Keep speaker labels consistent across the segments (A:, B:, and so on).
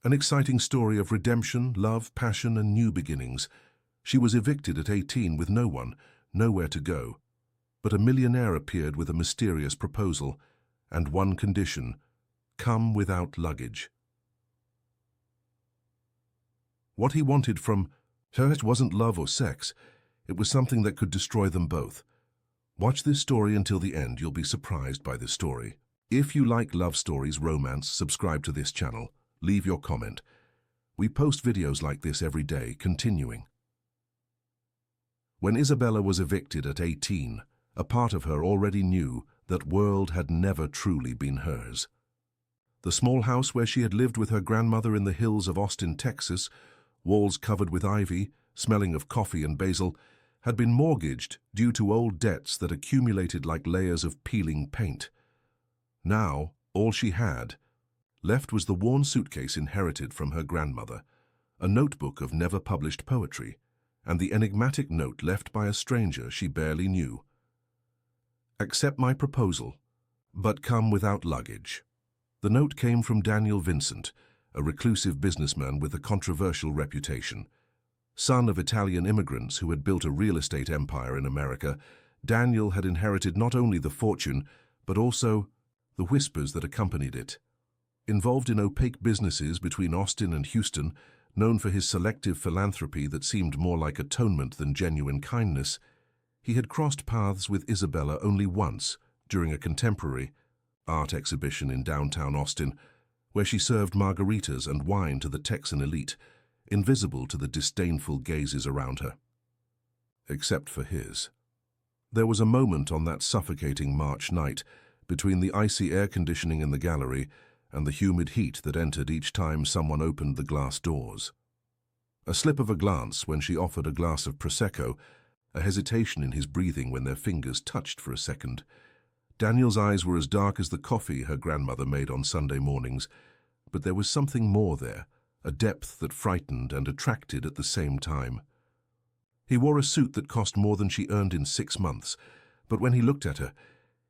A: An exciting story of redemption, love, passion, and new beginnings. She was evicted at 18 with no one, nowhere to go. But a millionaire appeared with a mysterious proposal, and one condition: come without luggage. What he wanted from her wasn't love or sex. It was something that could destroy them both. Watch this story until the end. You'll be surprised by this story. If you like love stories, romance, subscribe to this channel. Leave your comment. We post videos like this every day, continuing. When Isabella was evicted at 18, a part of her already knew that world had never truly been hers. The small house where she had lived with her grandmother in the hills of Austin, Texas, walls covered with ivy, smelling of coffee and basil, had been mortgaged due to old debts that accumulated like layers of peeling paint. Now, all she had left was the worn suitcase inherited from her grandmother, a notebook of never-published poetry, and the enigmatic note left by a stranger she barely knew. Accept my proposal, but come without luggage. The note came from Daniel Vincent, a reclusive businessman with a controversial reputation. Son of Italian immigrants who had built a real estate empire in America, Daniel had inherited not only the fortune, but also the whispers that accompanied it. Involved in opaque businesses between Austin and Houston, known for his selective philanthropy that seemed more like atonement than genuine kindness, he had crossed paths with Isabella only once during a contemporary art exhibition in downtown Austin, where she served margaritas and wine to the Texan elite, invisible to the disdainful gazes around her. Except for his. There was a moment on that suffocating March night between the icy air conditioning in the gallery and the humid heat that entered each time someone opened the glass doors. A slip of a glance when she offered a glass of Prosecco, a hesitation in his breathing when their fingers touched for a second. Daniel's eyes were as dark as the coffee her grandmother made on Sunday mornings, but there was something more there, a depth that frightened and attracted at the same time. He wore a suit that cost more than she earned in 6 months, but when he looked at her,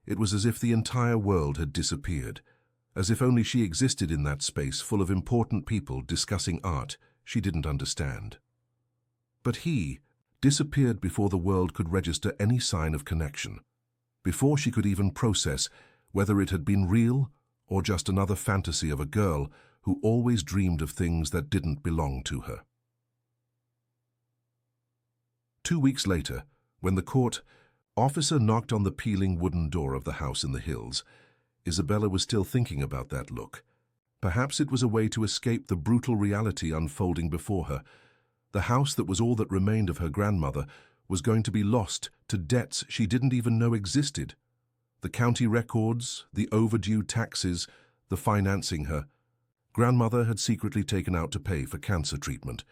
A: it was as if the entire world had disappeared, as if only she existed in that space full of important people discussing art she didn't understand. But he disappeared before the world could register any sign of connection, before she could even process whether it had been real or just another fantasy of a girl who always dreamed of things that didn't belong to her. 2 weeks later, when the court officer knocked on the peeling wooden door of the house in the hills, Isabella was still thinking about that look. Perhaps it was a way to escape the brutal reality unfolding before her. The house that was all that remained of her grandmother was going to be lost to debts she didn't even know existed. The county records, the overdue taxes, the financing her grandmother had secretly taken out to pay for cancer treatment.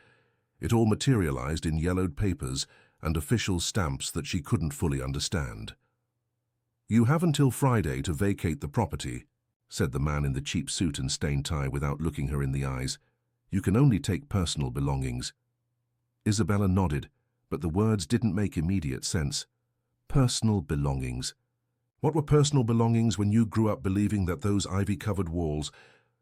A: It all materialized in yellowed papers and official stamps that she couldn't fully understand. "You have until Friday to vacate the property," said the man in the cheap suit and stained tie without looking her in the eyes. "You can only take personal belongings." Isabella nodded, but the words didn't make immediate sense. Personal belongings. What were personal belongings when you grew up believing that those ivy-covered walls,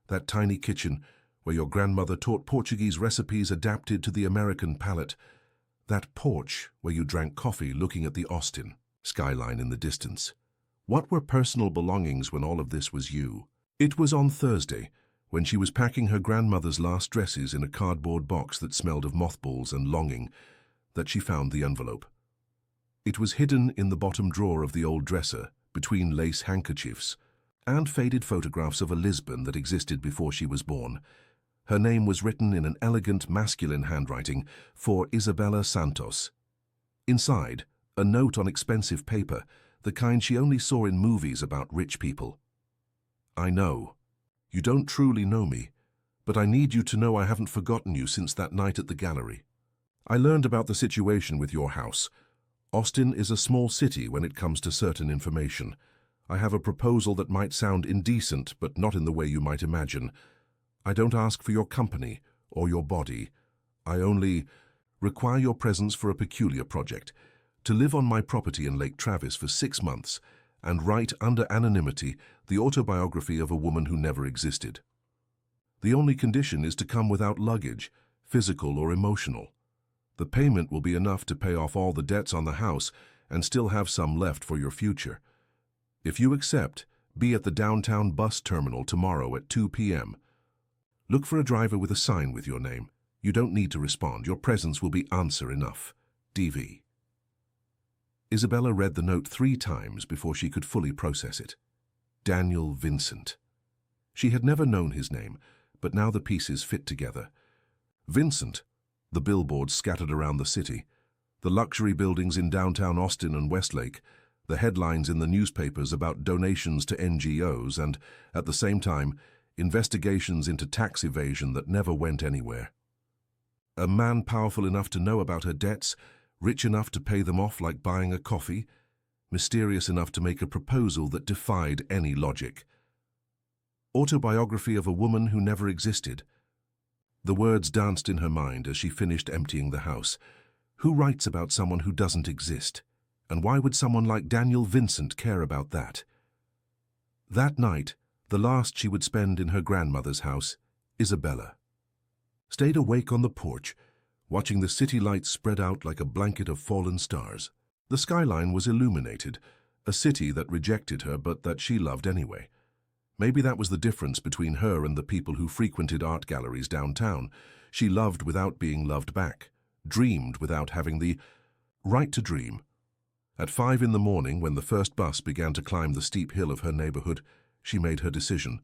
A: that tiny kitchen where your grandmother taught Portuguese recipes adapted to the American palate, that porch where you drank coffee looking at the Austin skyline in the distance? What were personal belongings when all of this was you? It was on Thursday, when she was packing her grandmother's last dresses in a cardboard box that smelled of mothballs and longing, that she found the envelope. It was hidden in the bottom drawer of the old dresser, between lace handkerchiefs and faded photographs of a Lisbon that existed before she was born. Her name was written in an elegant masculine handwriting for Isabella Santos. Inside, a note on expensive paper, the kind she only saw in movies about rich people. "I know. You don't truly know me, but I need you to know I haven't forgotten you since that night at the gallery. I learned about the situation with your house. Austin is a small city when it comes to certain information. I have a proposal that might sound indecent, but not in the way you might imagine. I don't ask for your company or your body. I only require your presence for a peculiar project, to live on my property in Lake Travis for 6 months and write under anonymity the autobiography of a woman who never existed. The only condition is to come without luggage, physical or emotional. The payment will be enough to pay off all the debts on the house and still have some left for your future. If you accept, be at the downtown bus terminal tomorrow at 2 p.m. Look for a driver with a sign with your name. You don't need to respond. Your presence will be answer enough. DV. Isabella read the note 3 times before she could fully process it. Daniel Vincent. She had never known his name, but now the pieces fit together. Vincent, the billboards scattered around the city, the luxury buildings in downtown Austin and Westlake, the headlines in the newspapers about donations to NGOs and, at the same time, investigations into tax evasion that never went anywhere. A man powerful enough to know about her debts, rich enough to pay them off like buying a coffee, mysterious enough to make a proposal that defied any logic. Autobiography of a woman who never existed. The words danced in her mind as she finished emptying the house. Who writes about someone who doesn't exist? And why would someone like Daniel Vincent care about that? That night, the last she would spend in her grandmother's house, Isabella stayed awake on the porch, watching the city lights spread out like a blanket of fallen stars. The skyline was illuminated, a city that rejected her but that she loved anyway. Maybe that was the difference between her and the people who frequented art galleries downtown. She loved without being loved back, dreamed without having the right to dream. At 5 in the morning, when the first bus began to climb the steep hill of her neighborhood, she made her decision.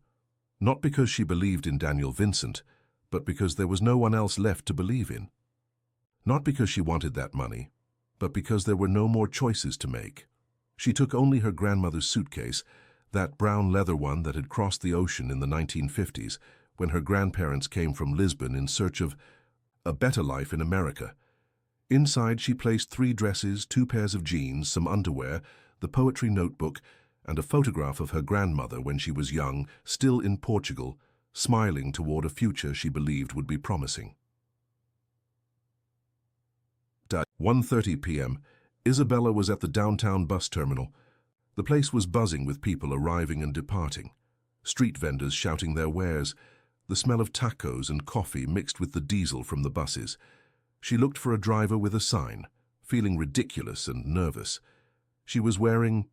A: Not because she believed in Daniel Vincent, but because there was no one else left to believe in. Not because she wanted that money, but because there were no more choices to make. She took only her grandmother's suitcase, that brown leather one that had crossed the ocean in the 1950s when her grandparents came from Lisbon in search of a better life in America. Inside she placed 3 dresses, 2 pairs of jeans, some underwear, the poetry notebook, and a photograph of her grandmother when she was young, still in Portugal, smiling toward a future she believed would be promising. At 1:30 p.m., Isabella was at the downtown bus terminal. The place was buzzing with people arriving and departing, street vendors shouting their wares, the smell of tacos and coffee mixed with the diesel from the buses. She looked for a driver with a sign, feeling ridiculous and nervous. She was wearing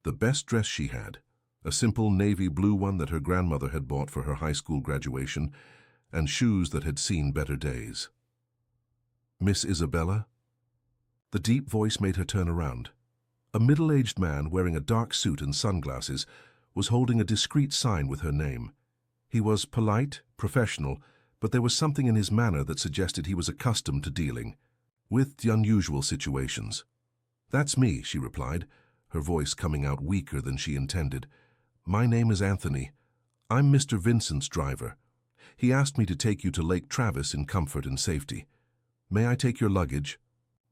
A: the best dress she had, a simple navy blue one that her grandmother had bought for her high school graduation, and shoes that had seen better days. "Miss Isabella?" The deep voice made her turn around. A middle-aged man wearing a dark suit and sunglasses was holding a discreet sign with her name. He was polite, professional, but there was something in his manner that suggested he was accustomed to dealing with the unusual situations. "That's me," she replied, her voice coming out weaker than she intended. "My name is Anthony. I'm Mr. Vincent's driver. He asked me to take you to Lake Travis in comfort and safety. May I take your luggage?"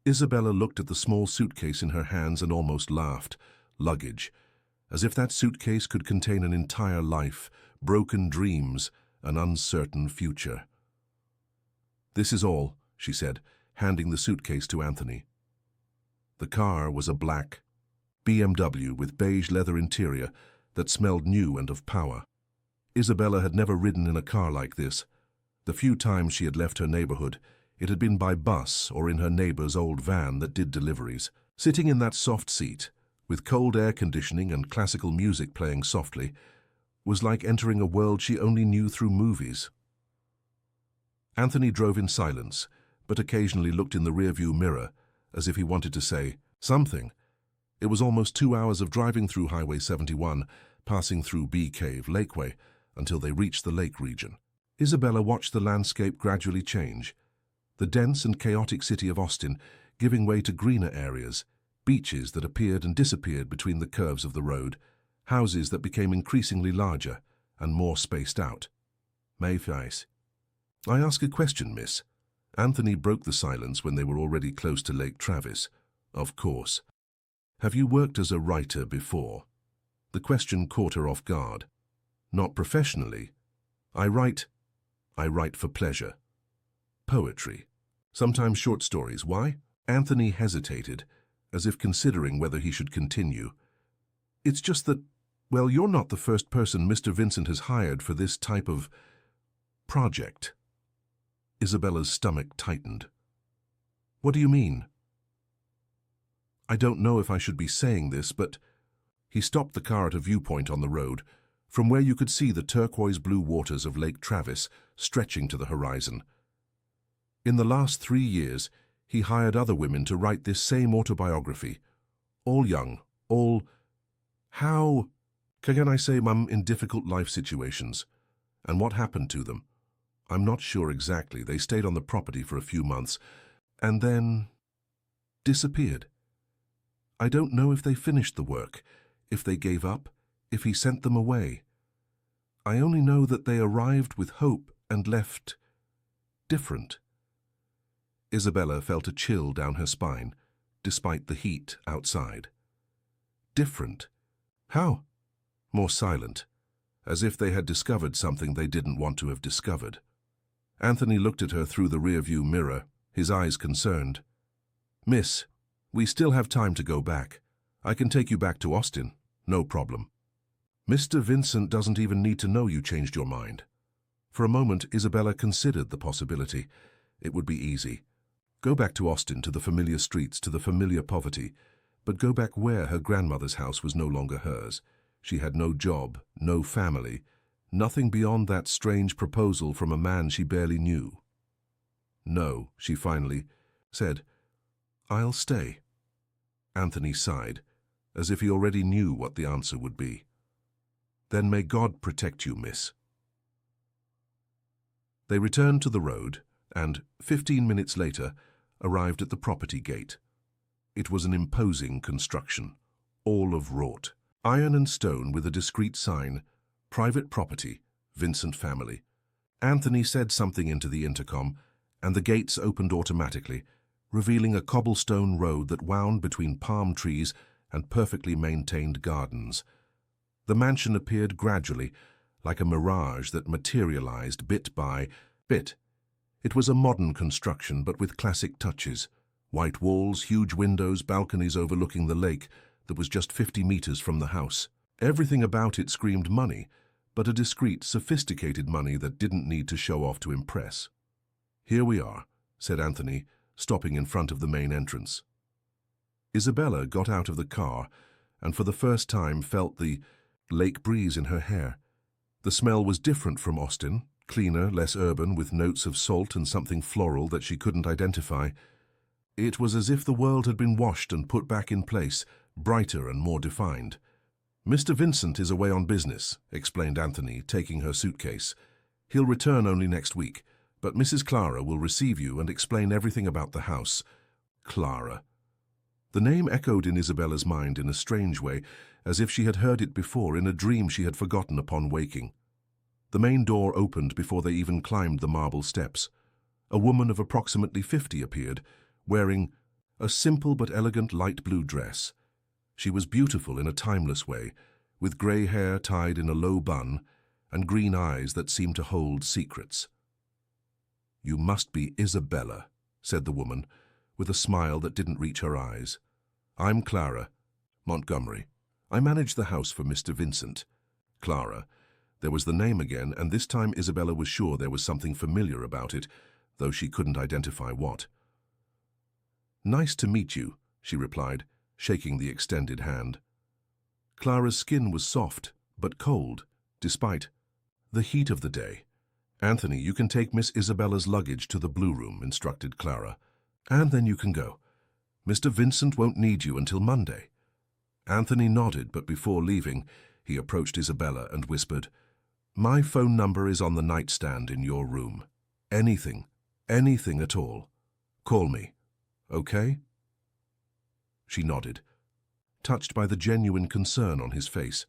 A: Isabella looked at the small suitcase in her hands and almost laughed. Luggage. As if that suitcase could contain an entire life, broken dreams, an uncertain future. "This is all," she said, handing the suitcase to Anthony. The car was a black BMW with beige leather interior that smelled new and of power. Isabella had never ridden in a car like this. The few times she had left her neighborhood, it had been by bus or in her neighbor's old van that did deliveries. Sitting in that soft seat, with cold air conditioning and classical music playing softly, was like entering a world she only knew through movies. Anthony drove in silence, but occasionally looked in the rearview mirror, as if he wanted to say something. It was almost 2 hours of driving through Highway 71, passing through Bee Cave Lakeway, until they reached the lake region. Isabella watched the landscape gradually change. The dense and chaotic city of Austin giving way to greener areas, beaches that appeared and disappeared between the curves of the road, houses that became increasingly larger and more spaced out. "May I ask a question, miss?" Anthony broke the silence when they were already close to Lake Travis. "Of course. Have you worked as a writer before?" The question caught her off guard. "Not professionally. I write for pleasure. Poetry. Sometimes short stories. Why?" Anthony hesitated, as if considering whether he should continue. "It's just that, well, you're not the first person Mr. Vincent has hired for this type of Project. Isabella's stomach tightened. What do you mean? I don't know if I should be saying this, but he stopped the car at a viewpoint on the road, from where you could see the turquoise-blue waters of Lake Travis stretching to the horizon. In the last 3 years, he hired other women to write this same autobiography. All young, all... How can I say, Mum, in difficult life situations? And what happened to them? I'm not sure exactly. They stayed on the property for a few months, and then disappeared. I don't know if they finished the work, if they gave up, if he sent them away. I only know that they arrived with hope and left different. Isabella felt a chill down her spine, despite the heat outside. Different. How? More silent, as if they had discovered something they didn't want to have discovered. Anthony looked at her through the rearview mirror, his eyes concerned. Miss, we still have time to go back. I can take you back to Austin, no problem. Mr. Vincent doesn't even need to know you changed your mind. For a moment, Isabella considered the possibility. It would be easy. Go back to Austin, to the familiar streets, to the familiar poverty, but go back where her grandmother's house was no longer hers. She had no job, no family, nothing beyond that strange proposal from a man she barely knew. No, she finally said, I'll stay. Anthony sighed, as if he already knew what the answer would be. Then may God protect you, miss. They returned to the road and, 15 minutes later, arrived at the property gate. It was an imposing construction, all of wrought, iron and stone with a discreet sign, Private Property, Vincent Family. Anthony said something into the intercom, and the gates opened automatically, revealing a cobblestone road that wound between palm trees and perfectly maintained gardens. The mansion appeared gradually, like a mirage that materialized bit by bit. It was a modern construction, but with classic touches. White walls, huge windows, balconies overlooking the lake that was just 50 meters from the house. Everything about it screamed money, but a discreet, sophisticated money that didn't need to show off to impress. Here we are, said Anthony, stopping in front of the main entrance. Isabella got out of the car and for the first time felt the lake breeze in her hair. The smell was different from Austin, cleaner, less urban, with notes of salt and something floral that she couldn't identify. It was as if the world had been washed and put back in place, brighter and more defined. Mr. Vincent is away on business, explained Anthony, taking her suitcase. He'll return only next week, but Mrs. Clara will receive you and explain everything about the house. Clara. The name echoed in Isabella's mind in a strange way, as if she had heard it before in a dream she had forgotten upon waking. The main door opened before they even climbed the marble steps. A woman of approximately 50 appeared, wearing a simple but elegant light blue dress. She was beautiful in a timeless way, with grey hair tied in a low bun and green eyes that seemed to hold secrets. You must be Isabella, said the woman, with a smile that didn't reach her eyes. I'm Clara, Montgomery. I manage the house for Mr. Vincent. Clara. There was the name again, and this time Isabella was sure there was something familiar about it, though she couldn't identify what. Nice to meet you, she replied, shaking the extended hand. Clara's skin was soft, but cold, despite the heat of the day. Anthony, you can take Miss Isabella's luggage to the blue room, instructed Clara, and then you can go. Mr. Vincent won't need you until Monday. Anthony nodded, but before leaving, he approached Isabella and whispered, My phone number is on the nightstand in your room. Anything at all. Call me, okay? She nodded, touched by the genuine concern on his face.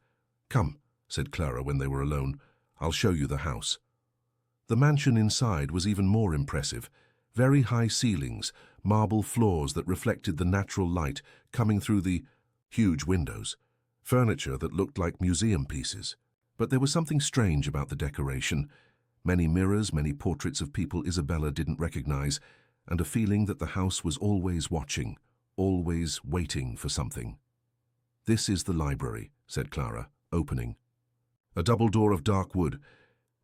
A: Come, said Clara when they were alone, I'll show you the house. The mansion inside was even more impressive. Very high ceilings, marble floors that reflected the natural light coming through the huge windows, furniture that looked like museum pieces. But there was something strange about the decoration. Many mirrors, many portraits of people Isabella didn't recognize, and a feeling that the house was always watching, always waiting for something. This is the library, said Clara, opening. A double door of dark wood.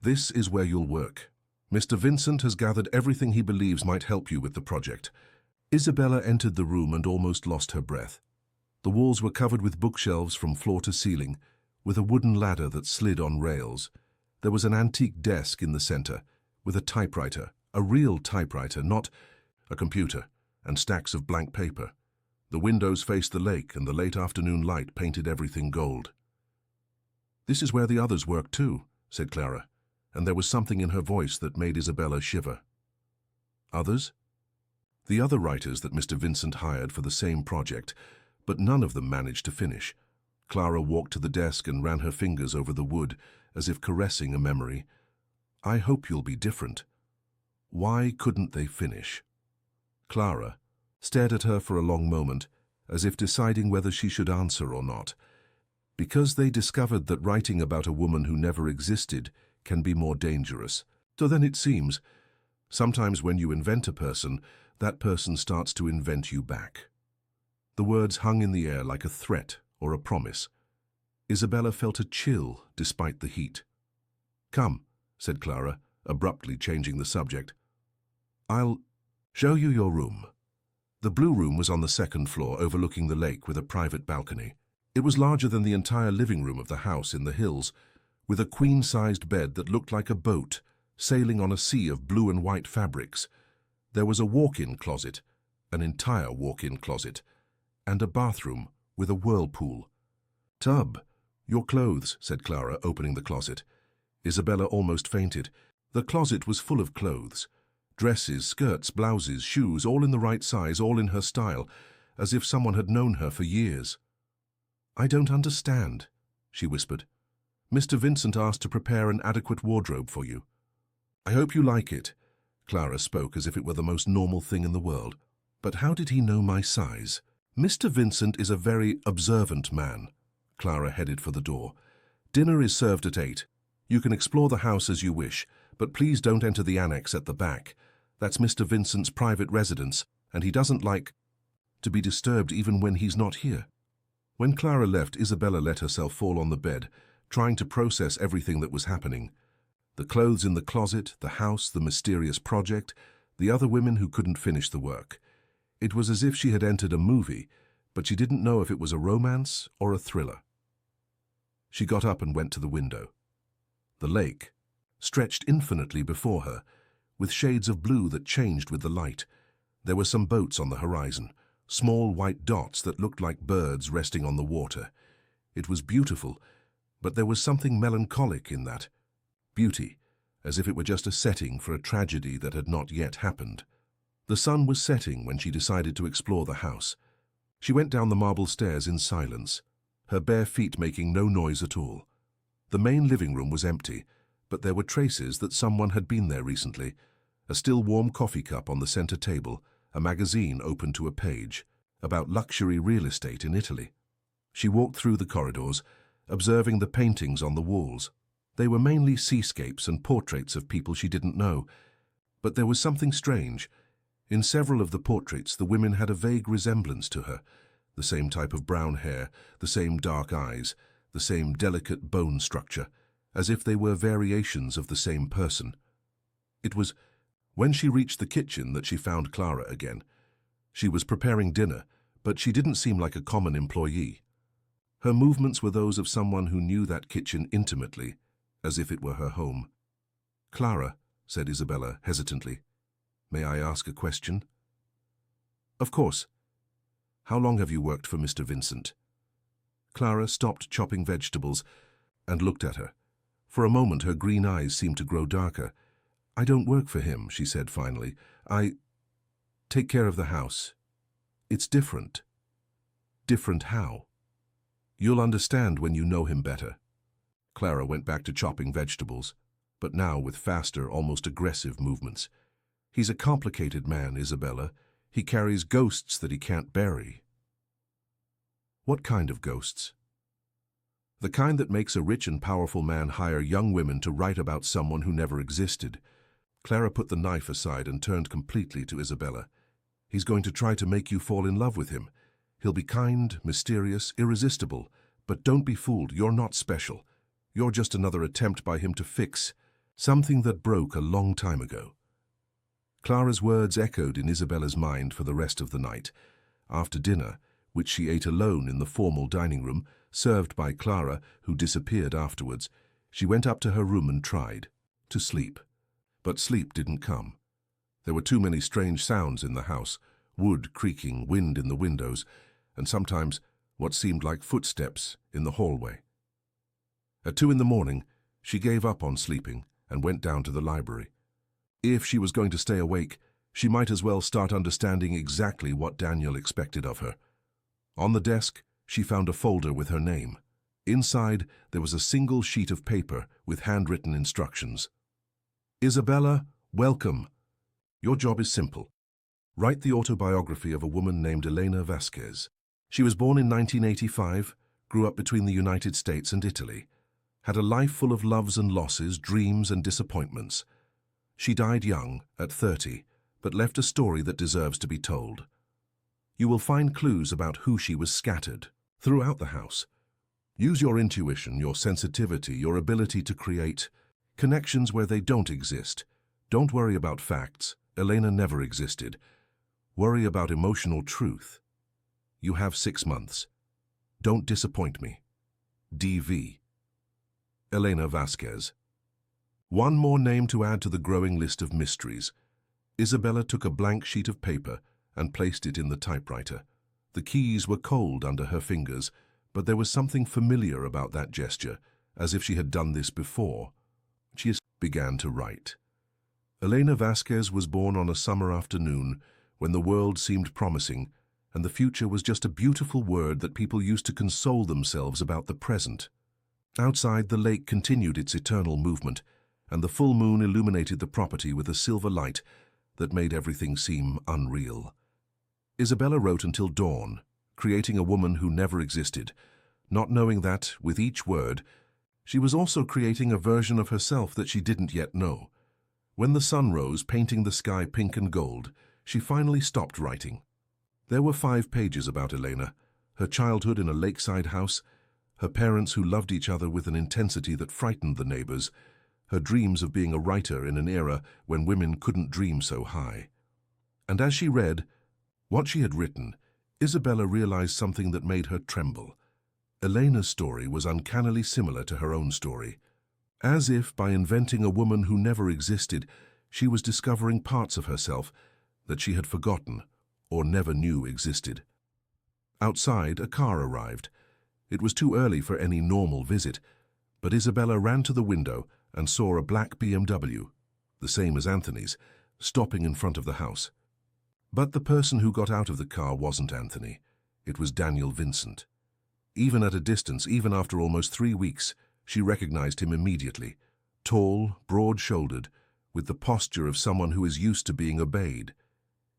A: This is where you'll work. Mr. Vincent has gathered everything he believes might help you with the project. Isabella entered the room and almost lost her breath. The walls were covered with bookshelves from floor to ceiling, with a wooden ladder that slid on rails. There was an antique desk in the center, with a typewriter, a real typewriter, not a computer, and stacks of blank paper. The windows faced the lake, and the late afternoon light painted everything gold. "This is where the others work too," said Clara, and there was something in her voice that made Isabella shiver. "Others?" "The other writers that Mr. Vincent hired for the same project, but none of them managed to finish." Clara walked to the desk and ran her fingers over the wood, as if caressing a memory. "I hope you'll be different." Why couldn't they finish? Clara stared at her for a long moment, as if deciding whether she should answer or not. Because they discovered that writing about a woman who never existed can be more dangerous. So then it seems, sometimes when you invent a person, that person starts to invent you back. The words hung in the air like a threat or a promise. Isabella felt a chill despite the heat. "Come," said Clara, abruptly changing the subject. "I'll show you your room." The blue room was on the second floor, overlooking the lake with a private balcony. It was larger than the entire living room of the house in the hills, with a queen-sized bed that looked like a boat sailing on a sea of blue and white fabrics. There was a walk-in closet, an entire walk-in closet, and a bathroom with a whirlpool. "Tub, your clothes," said Clara, opening the closet. Isabella almost fainted. The closet was full of clothes. Dresses, skirts, blouses, shoes, all in the right size, all in her style, as if someone had known her for years. "I don't understand," she whispered. "Mr. Vincent asked to prepare an adequate wardrobe for you." "I hope you like it." Clara spoke as if it were the most normal thing in the world. "But how did he know my size?" "Mr. Vincent is a very observant man." Clara headed for the door. "Dinner is served at 8. You can explore the house as you wish, but please don't enter the annex at the back. That's Mr. Vincent's private residence, and he doesn't like to be disturbed even when he's not here." When Clara left, Isabella let herself fall on the bed, trying to process everything that was happening. The clothes in the closet, the house, the mysterious project, the other women who couldn't finish the work. It was as if she had entered a movie, but she didn't know if it was a romance or a thriller. She got up and went to the window. The lake stretched infinitely before her, with shades of blue that changed with the light. There were some boats on the horizon, small white dots that looked like birds resting on the water. It was beautiful, but there was something melancholic in that beauty, as if it were just a setting for a tragedy that had not yet happened. The sun was setting when she decided to explore the house. She went down the marble stairs in silence, her bare feet making no noise at all. The main living room was empty, but there were traces that someone had been there recently. A still warm coffee cup on the center table, a magazine open to a page, about luxury real estate in Italy. She walked through the corridors, observing the paintings on the walls. They were mainly seascapes and portraits of people she didn't know. But there was something strange. In several of the portraits, the women had a vague resemblance to her. The same type of brown hair, the same dark eyes, the same delicate bone structure, as if they were variations of the same person. It was when she reached the kitchen that she found Clara again. She was preparing dinner, but she didn't seem like a common employee. Her movements were those of someone who knew that kitchen intimately, as if it were her home. "Clara," said Isabella hesitantly, "may I ask a question?" "Of course. How long have you worked for Mr. Vincent?" Clara stopped chopping vegetables and looked at her. For a moment her green eyes seemed to grow darker. "I don't work for him," she said finally. "I take care of the house. It's different." "Different how?" "You'll understand when you know him better." Clara went back to chopping vegetables, but now with faster, almost aggressive movements. "He's a complicated man, Isabella. He carries ghosts that he can't bury." "What kind of ghosts?" "The kind that makes a rich and powerful man hire young women to write about someone who never existed." Clara put the knife aside and turned completely to Isabella. "He's going to try to make you fall in love with him. He'll be kind, mysterious, irresistible. But don't be fooled, you're not special. You're just another attempt by him to fix Something that broke a long time ago. Clara's words echoed in Isabella's mind for the rest of the night. After dinner, which she ate alone in the formal dining room, served by Clara, who disappeared afterwards, she went up to her room and tried to sleep. But sleep didn't come. There were too many strange sounds in the house, wood creaking, wind in the windows, and sometimes what seemed like footsteps in the hallway. At 2 in the morning, she gave up on sleeping and went down to the library. If she was going to stay awake, she might as well start understanding exactly what Daniel expected of her. On the desk, she found a folder with her name. Inside, there was a single sheet of paper with handwritten instructions. Isabella, welcome. Your job is simple. Write the autobiography of a woman named Elena Vasquez. She was born in 1985, grew up between the United States and Italy, had a life full of loves and losses, dreams and disappointments. She died young, at 30, but left a story that deserves to be told. You will find clues about who she was scattered throughout the house. Use your intuition, your sensitivity, your ability to create connections where they don't exist. Don't worry about facts. Elena never existed. Worry about emotional truth. You have 6 months. Don't disappoint me. D.V. Elena Vasquez. One more name to add to the growing list of mysteries. Isabella took a blank sheet of paper and placed it in the typewriter. The keys were cold under her fingers, but there was something familiar about that gesture, as if she had done this before. She began to write. Elena Vasquez was born on a summer afternoon when the world seemed promising, and the future was just a beautiful word that people used to console themselves about the present. Outside, the lake continued its eternal movement, and the full moon illuminated the property with a silver light that made everything seem unreal. Isabella wrote until dawn, creating a woman who never existed, not knowing that, with each word, she was also creating a version of herself that she didn't yet know. When the sun rose, painting the sky pink and gold, she finally stopped writing. There were 5 pages about Elena, her childhood in a lakeside house, her parents who loved each other with an intensity that frightened the neighbors, her dreams of being a writer in an era when women couldn't dream so high. And as she read what she had written, Isabella realized something that made her tremble. Elena's story was uncannily similar to her own story. As if by inventing a woman who never existed, she was discovering parts of herself that she had forgotten or never knew existed. Outside, a car arrived. It was too early for any normal visit, but Isabella ran to the window and saw a black BMW, the same as Anthony's, stopping in front of the house. But the person who got out of the car wasn't Anthony. It was Daniel Vincent. Even at a distance, even after almost 3 weeks, she recognized him immediately. Tall, broad-shouldered, with the posture of someone who is used to being obeyed.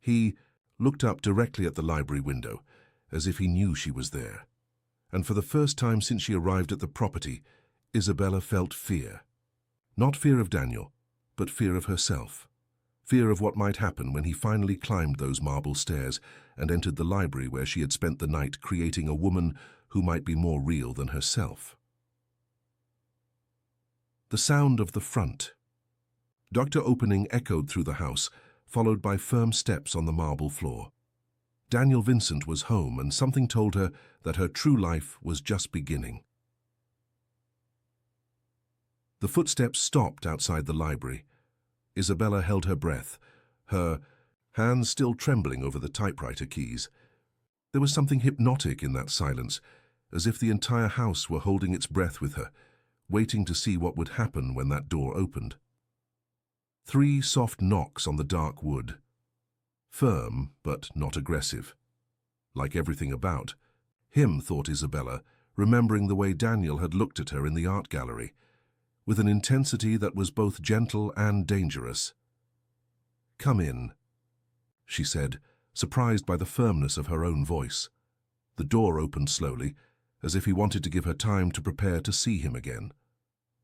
A: He looked up directly at the library window, as if he knew she was there. And for the first time since she arrived at the property, Isabella felt fear. Not fear of Daniel, but fear of herself. Fear of what might happen when he finally climbed those marble stairs and entered the library where she had spent the night creating a woman who might be more real than herself. The sound of the front. Dr. Opening echoed through the house, followed by firm steps on the marble floor. Daniel Vincent was home, and something told her that her true life was just beginning. The footsteps stopped outside the library. Isabella held her breath, her hands still trembling over the typewriter keys. There was something hypnotic in that silence, as if the entire house were holding its breath with her, waiting to see what would happen when that door opened. 3 soft knocks on the dark wood. Firm, but not aggressive. Like everything about him, thought Isabella, remembering the way Daniel had looked at her in the art gallery, with an intensity that was both gentle and dangerous. "Come in," she said, surprised by the firmness of her own voice. The door opened slowly, as if he wanted to give her time to prepare to see him again.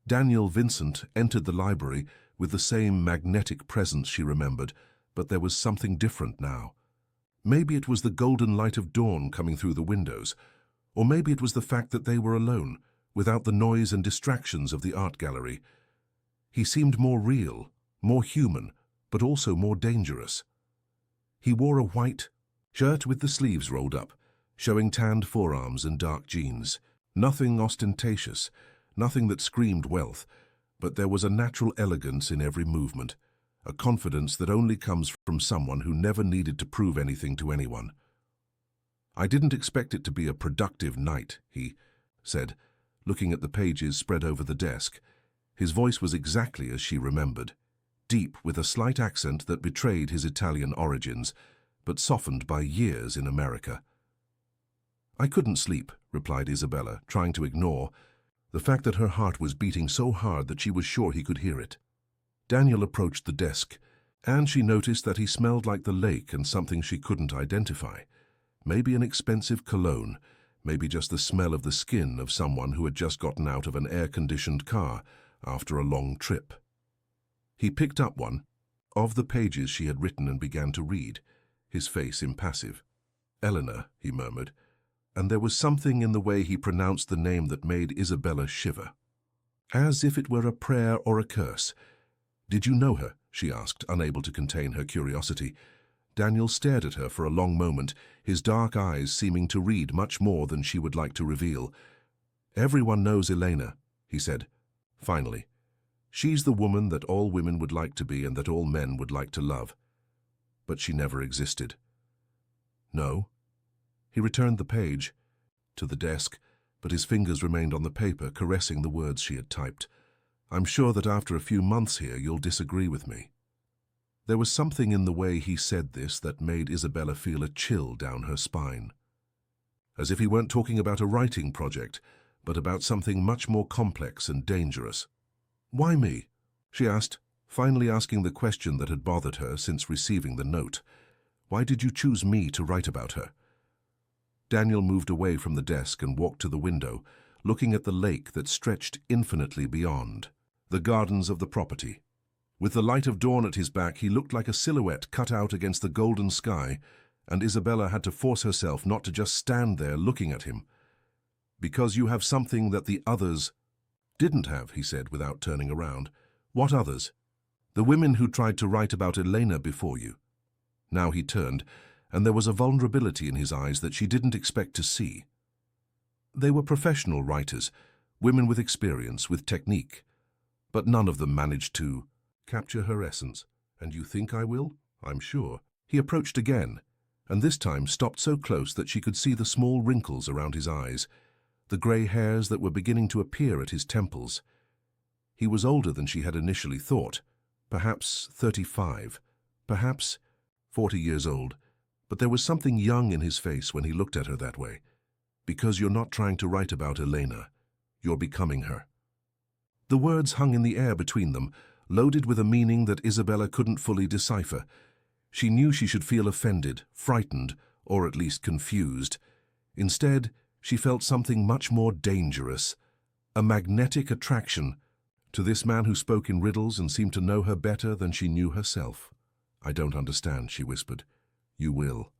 A: Daniel Vincent entered the library with the same magnetic presence she remembered, but there was something different now. Maybe it was the golden light of dawn coming through the windows, or maybe it was the fact that they were alone, without the noise and distractions of the art gallery. He seemed more real, more human, but also more dangerous. He wore a white shirt with the sleeves rolled up, showing tanned forearms and dark jeans. Nothing ostentatious, nothing that screamed wealth, but there was a natural elegance in every movement, a confidence that only comes from someone who never needed to prove anything to anyone. "I didn't expect it to be a productive night," he said, looking at the pages spread over the desk. His voice was exactly as she remembered, deep with a slight accent that betrayed his Italian origins, but softened by years in America. "I couldn't sleep," replied Isabella, trying to ignore the fact that her heart was beating so hard that she was sure he could hear it. Daniel approached the desk, and she noticed that he smelled like the lake and something she couldn't identify. Maybe an expensive cologne, maybe just the smell of the skin of someone who had just gotten out of an air-conditioned car after a long trip. He picked up one of the pages she had written and began to read, his face impassive. "Eleanor," he murmured, and there was something in the way he pronounced the name that made Isabella shiver, as if it were a prayer or a curse. "Did you know her?" she asked, unable to contain her curiosity. Daniel stared at her for a long moment, his dark eyes seeming to read much more than she would like to reveal. "Everyone knows Elena," he said, finally. "She's the woman that all women would like to be and that all men would like to love. But she never existed." "No?" He returned the page to the desk, but his fingers remained on the paper, caressing the words she had typed. "I'm sure that after a few months here you'll disagree with me." There was something in the way he said this that made Isabella feel a chill down her spine. As if he weren't talking about a writing project, but about something much more complex and dangerous. "Why me?" she asked, finally asking the question that had bothered her since receiving the note. "Why did you choose me to write about her?" Daniel moved away from the desk and walked to the window, looking at the lake that stretched infinitely beyond the gardens of the property. With the light of dawn at his back, he looked like a silhouette cut out against the golden sky, and Isabella had to force herself not to just stand there looking at him. "Because you have something that the others didn't have," he said without turning around. "What others?" "The women who tried to write about Elena before you." Now he turned, and there was a vulnerability in his eyes that she didn't expect to see. "They were professional writers, women with experience, with technique, but none of them managed to capture her essence. And you think I will? I'm sure." He approached again, and this time stopped so close that she could see the small wrinkles around his eyes, the grey hairs that were beginning to appear at his temples. He was older than she had initially thought, perhaps 35, perhaps 40 years old, but there was something young in his face when he looked at her that way. "Because you're not trying to write about Elena, you're becoming her." The words hung in the air between them, loaded with a meaning that Isabella couldn't fully decipher. She knew she should feel offended, frightened, or at least confused. Instead, she felt something much more dangerous, a magnetic attraction to this man who spoke in riddles and seemed to know her better than she knew herself. "I don't understand," she whispered. "You will."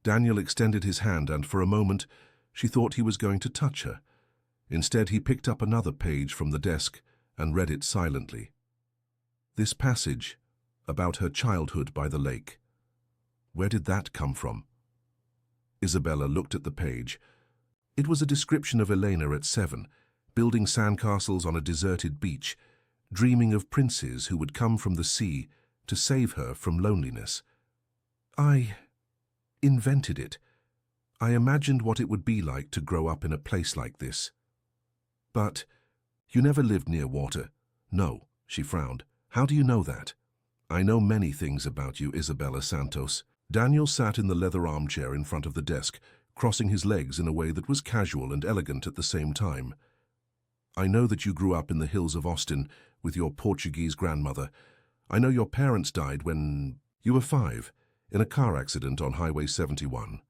A: Daniel extended his hand, and for a moment she thought he was going to touch her. Instead, he picked up another page from the desk and read it silently. This passage about her childhood by the lake. Where did that come from? Isabella looked at the page. It was a description of Elena at 7, building sandcastles on a deserted beach, dreaming of princes who would come from the sea to save her from loneliness. "I invented it. I imagined what it would be like to grow up in a place like this." "But you never lived near water." "No," she frowned. "How do you know that?" "I know many things about you, Isabella Santos." Daniel sat in the leather armchair in front of the desk, crossing his legs in a way that was casual and elegant at the same time. "I know that you grew up in the hills of Austin with your Portuguese grandmother. I know your parents died when you were 5, in a car accident on Highway 71.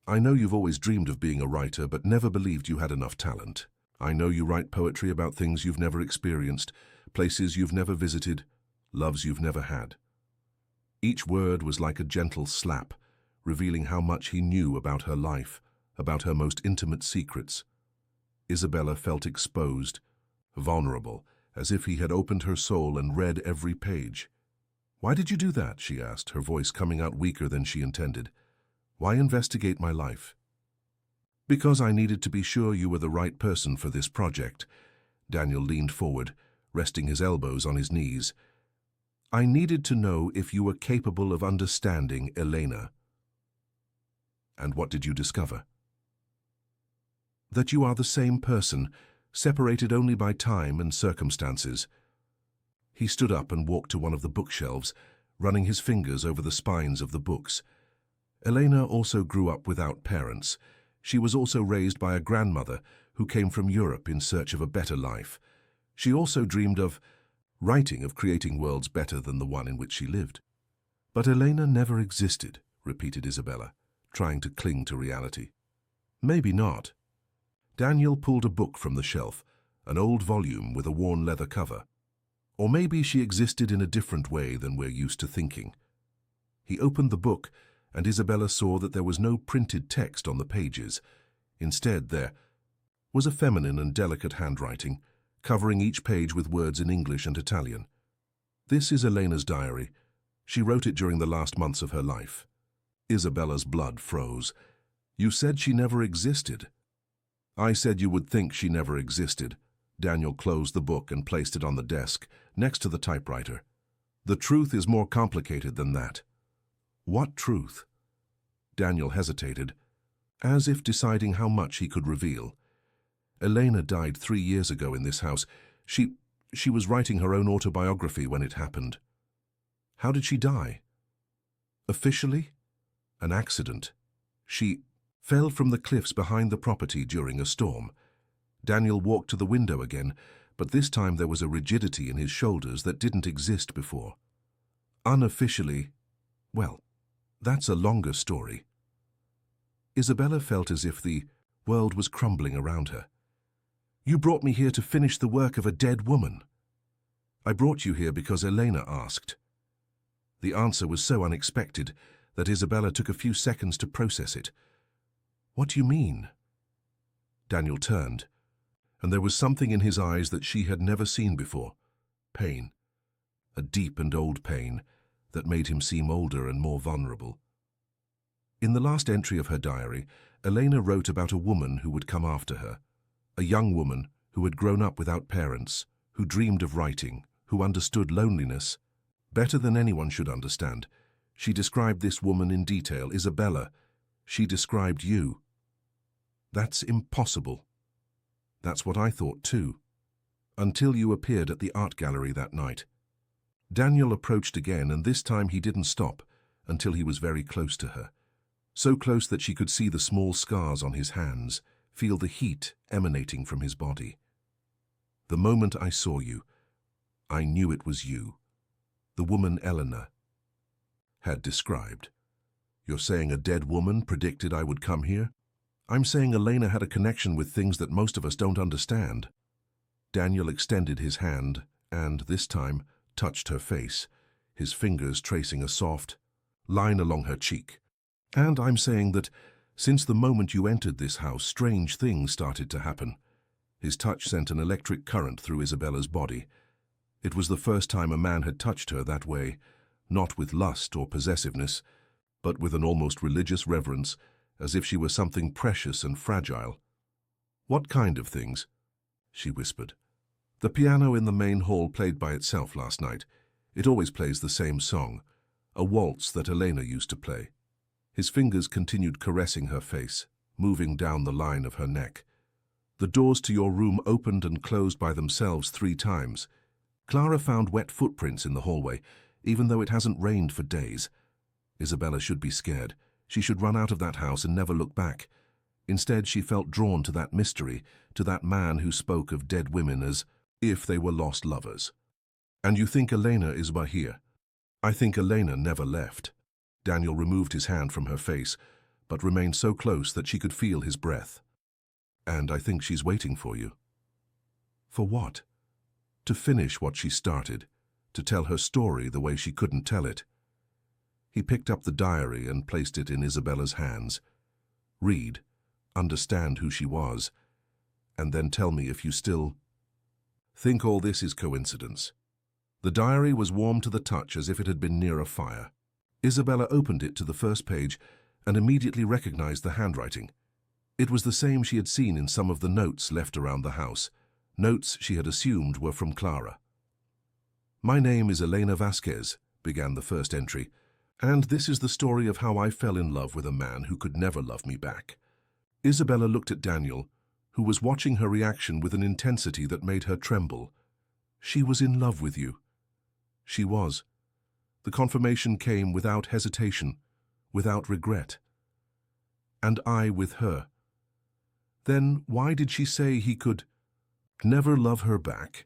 A: I know you've always dreamed of being a writer, but never believed you had enough talent. I know you write poetry about things you've never experienced, places you've never visited, loves you've never had." Each word was like a gentle slap, revealing how much he knew about her life, about her most intimate secrets. Isabella felt exposed, vulnerable, as if he had opened her soul and read every page. "Why did you do that?" she asked, her voice coming out weaker than she intended. "Why investigate my life?" "Because I needed to be sure you were the right person for this project." Daniel leaned forward, resting his elbows on his knees. "I needed to know if you were capable of understanding Elena." "And what did you discover?" "That you are the same person, separated only by time and circumstances." He stood up and walked to one of the bookshelves, running his fingers over the spines of the books. Elena also grew up without parents. She was also raised by a grandmother who came from Europe in search of a better life. She also dreamed of writing, of creating worlds better than the one in which she lived. "But Elena never existed," repeated Isabella, trying to cling to reality. "Maybe not." Daniel pulled a book from the shelf, an old volume with a worn leather cover. "Or maybe she existed in a different way than we're used to thinking." He opened the book, and Isabella saw that there was no printed text on the pages. Instead, there was a feminine and delicate handwriting, covering each page with words in English and Italian. "This is Elena's diary. She wrote it during the last months of her life." Isabella's blood froze. "You said she never existed." "I said you would think she never existed." Daniel closed the book and placed it on the desk, next to the typewriter. "The truth is more complicated than that." "What truth?" Daniel hesitated, as if deciding how much he could reveal. "Elena died 3 years ago in this house. She was writing her own autobiography when it happened." "How did she die?" "Officially, an accident. She fell from the cliffs behind the property during a storm." Daniel walked to the window again, but this time there was a rigidity in his shoulders that didn't exist before. "Unofficially, well, that's a longer story." Isabella felt as if the world was crumbling around her. "You brought me here to finish the work of a dead woman." "I brought you here because Elena asked." The answer was so unexpected that Isabella took a few seconds to process it. "What do you mean?" Daniel turned, and there was something in his eyes that she had never seen before. Pain. A deep and old pain that made him seem older and more vulnerable. In the last entry of her diary, Elena wrote about a woman who would come after her. A young woman who had grown up without parents, who dreamed of writing, who understood loneliness better than anyone should understand. She described this woman in detail. "Isabella, she described you." "That's impossible." "That's what I thought too, until you appeared at the art gallery that night." Daniel approached again, and this time he didn't stop until he was very close to her. So close that she could see the small scars on his hands, feel the heat emanating from his body. "The moment I saw you, I knew it was you. The woman Elena had described." "You're saying a dead woman predicted I would come here?" "I'm saying Elena had a connection with things that most of us don't understand." Daniel extended his hand and, this time, touched her face, his fingers tracing a soft line along her cheek. "And I'm saying that since the moment you entered this house, strange things started to happen." His touch sent an electric current through Isabella's body. It was the first time a man had touched her that way, not with lust or possessiveness, but with an almost religious reverence, as if she were something precious and fragile. "What kind of things?" she whispered. "The piano in the main hall played by itself last night. It always plays the same song, a waltz that Elena used to play." His fingers continued caressing her face, moving down the line of her neck. "The doors to your room opened and closed by themselves 3 times. Clara found wet footprints in the hallway, even though it hasn't rained for days." Isabella should be scared. She should run out of that house and never look back. Instead, she felt drawn to that mystery, to that man who spoke of dead women as if they were lost lovers. "And you think Elena is here?" "I think Elena never left." Daniel removed his hand from her face, but remained so close that she could feel his breath. "And I think she's waiting for you." "For what?" "To finish what she started, to tell her story the way she couldn't tell it." He picked up the diary and placed it in Isabella's hands. "Read, understand who she was, and then tell me if you still..." Think all this is coincidence. The diary was warm to the touch as if it had been near a fire. Isabella opened it to the first page and immediately recognized the handwriting. It was the same she had seen in some of the notes left around the house, notes she had assumed were from Clara. "My name is Elena Vasquez," began the first entry, "and this is the story of how I fell in love with a man who could never love me back." Isabella looked at Daniel, who was watching her reaction with an intensity that made her tremble. "She was in love with you." She was. The confirmation came without hesitation, without regret. And I with her. Then why did she say he could never love her back?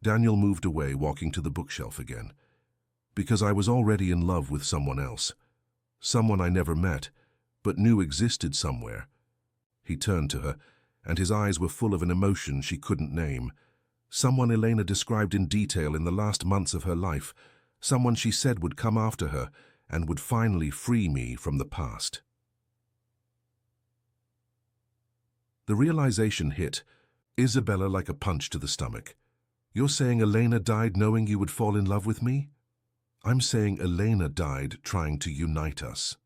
A: Daniel moved away, walking to the bookshelf again. "Because I was already in love with someone else. Someone I never met, but knew existed somewhere." He turned to her, and his eyes were full of an emotion she couldn't name. Someone Elena described in detail in the last months of her life. Someone she said would come after her and would finally free me from the past. The realization hit Isabella like a punch to the stomach. "You're saying Elena died knowing you would fall in love with me?" "I'm saying Elena died trying to unite us."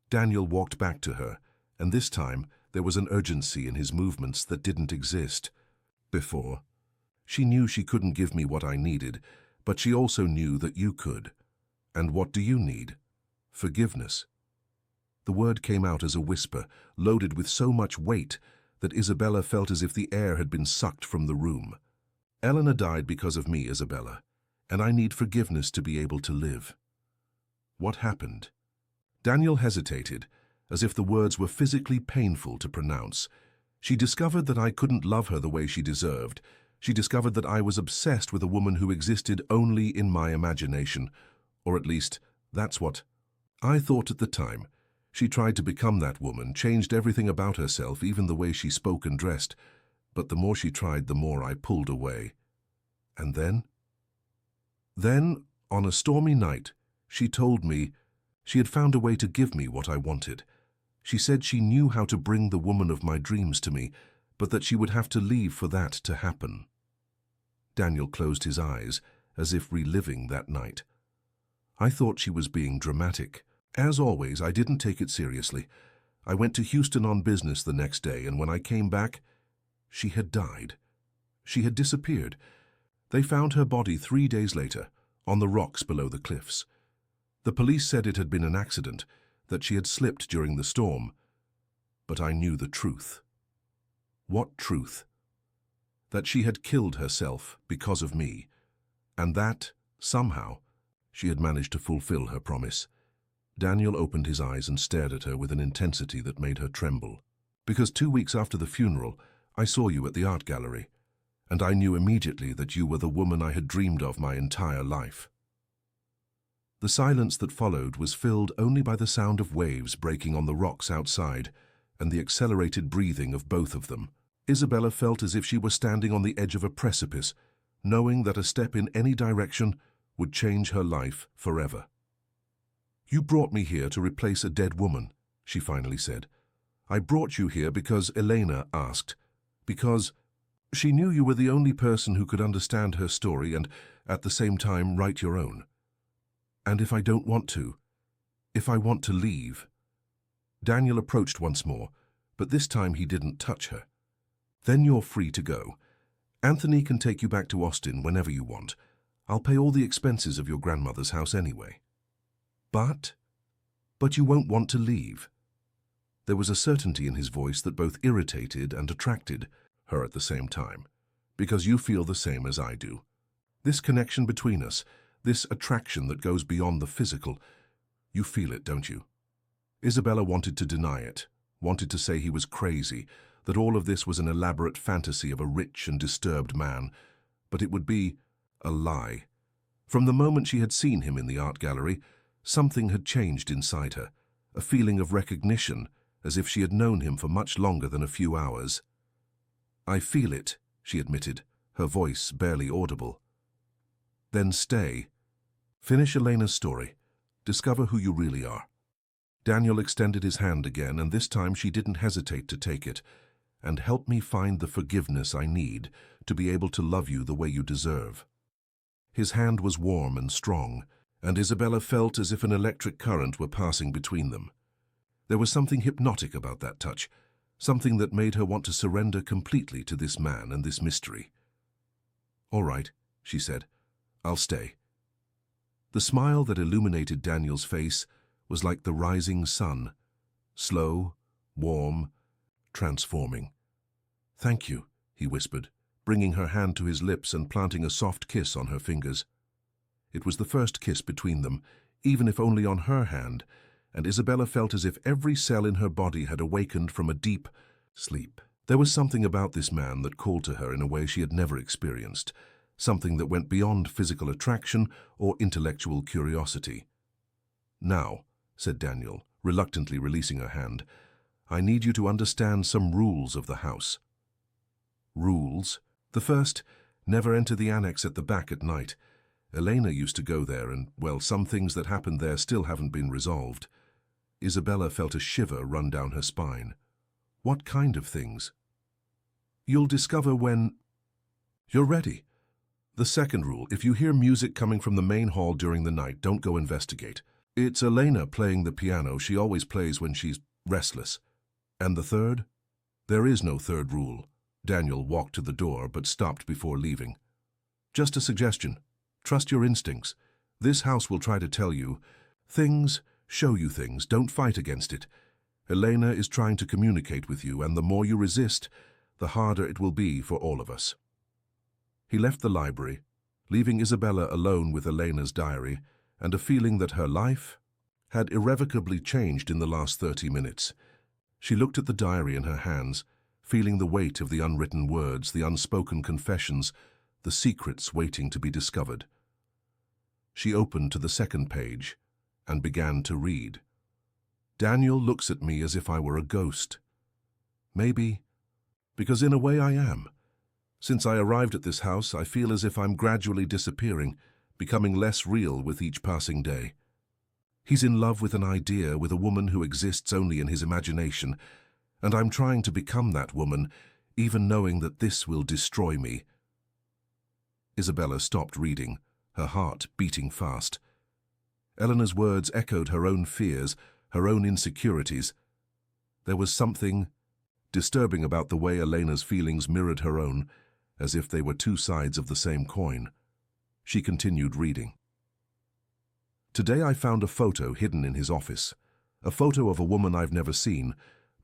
A: Daniel walked back to her, and this time there was an urgency in his movements that didn't exist before. "She knew she couldn't give me what I needed, but she also knew that you could. And what do you need? Forgiveness." The word came out as a whisper, loaded with so much weight that Isabella felt as if the air had been sucked from the room. "Eleanor died because of me, Isabella, and I need forgiveness to be able to live." "What happened?" Daniel hesitated, as if the words were physically painful to pronounce. "She discovered that I couldn't love her the way she deserved. She discovered that I was obsessed with a woman who existed only in my imagination, or at least, that's what I thought at the time. She tried to become that woman, changed everything about herself, even the way she spoke and dressed. But the more she tried, the more I pulled away. And then? Then, on a stormy night, she told me she had found a way to give me what I wanted. She said she knew how to bring the woman of my dreams to me, but that she would have to leave for that to happen." Daniel closed his eyes, as if reliving that night. "I thought she was being dramatic. As always, I didn't take it seriously. I went to Houston on business the next day, and when I came back, she had died. She had disappeared. They found her body 3 days later, on the rocks below the cliffs. The police said it had been an accident, that she had slipped during the storm. But I knew the truth." "What truth?" "That she had killed herself because of me, and that, somehow, she had managed to fulfill her promise." Daniel opened his eyes and stared at her with an intensity that made her tremble. "Because 2 weeks after the funeral, I saw you at the art gallery, and I knew immediately that you were the woman I had dreamed of my entire life." The silence that followed was filled only by the sound of waves breaking on the rocks outside and the accelerated breathing of both of them. Isabella felt as if she were standing on the edge of a precipice, knowing that a step in any direction would change her life forever. "You brought me here to replace a dead woman," she finally said. "I brought you here because Elena asked, because she knew you were the only person who could understand her story and, at the same time, write your own. And if I don't want to, if I want to leave—" Daniel approached once more, but this time he didn't touch her. "Then you're free to go. Anthony can take you back to Austin whenever you want. I'll pay all the expenses of your grandmother's house anyway." But you won't want to leave." There was a certainty in his voice that both irritated and attracted her at the same time. "Because you feel the same as I do. This connection between us, this attraction that goes beyond the physical, you feel it, don't you?" Isabella wanted to deny it, wanted to say he was crazy, that all of this was an elaborate fantasy of a rich and disturbed man, but it would be a lie. From the moment she had seen him in the art gallery, something had changed inside her, a feeling of recognition, as if she had known him for much longer than a few hours. "I feel it," she admitted, her voice barely audible. "Then stay. Finish Elena's story. Discover who you really are." Daniel extended his hand again, and this time she didn't hesitate to take it. and help me find the forgiveness I need to be able to love you the way you deserve." His hand was warm and strong, and Isabella felt as if an electric current were passing between them. There was something hypnotic about that touch, something that made her want to surrender completely to this man and this mystery. "All right," she said. "I'll stay." The smile that illuminated Daniel's face was like the rising sun, slow, warm, transforming. "Thank you," he whispered, bringing her hand to his lips and planting a soft kiss on her fingers. It was the first kiss between them, even if only on her hand, and Isabella felt as if every cell in her body had awakened from a deep sleep. There was something about this man that called to her in a way she had never experienced, something that went beyond physical attraction or intellectual curiosity. "Now," said Daniel, reluctantly releasing her hand, "I need you to understand some rules of the house." Rules? The first, never enter the annex at the back at night. Elena used to go there and, well, some things that happened there still haven't been resolved. Isabella felt a shiver run down her spine. What kind of things? "You'll discover when you're ready." The second rule, if you hear music coming from the main hall during the night, don't go investigate. It's Elena playing the piano. She always plays when she's restless. And the third? There is no third rule. Daniel walked to the door but stopped before leaving. "Just a suggestion. Trust your instincts. This house will try to tell you things, show you things. Don't fight against it. Elena is trying to communicate with you, and the more you resist, the harder it will be for all of us." He left the library, leaving Isabella alone with Elena's diary and a feeling that her life had irrevocably changed in the last 30 minutes. She looked at the diary in her hands, feeling the weight of the unwritten words, the unspoken confessions, the secrets waiting to be discovered. She opened to the second page and began to read. "Daniel looks at me as if I were a ghost. Maybe, because in a way I am. Since I arrived at this house, I feel as if I'm gradually disappearing, becoming less real with each passing day. He's in love with an idea, with a woman who exists only in his imagination, and I'm trying to become that woman, even knowing that this will destroy me." Isabella stopped reading, her heart beating fast. Eleanor's words echoed her own fears, her own insecurities. There was something disturbing about the way Elena's feelings mirrored her own, as if they were two sides of the same coin. She continued reading. "Today I found a photo hidden in his office, a photo of a woman I've never seen,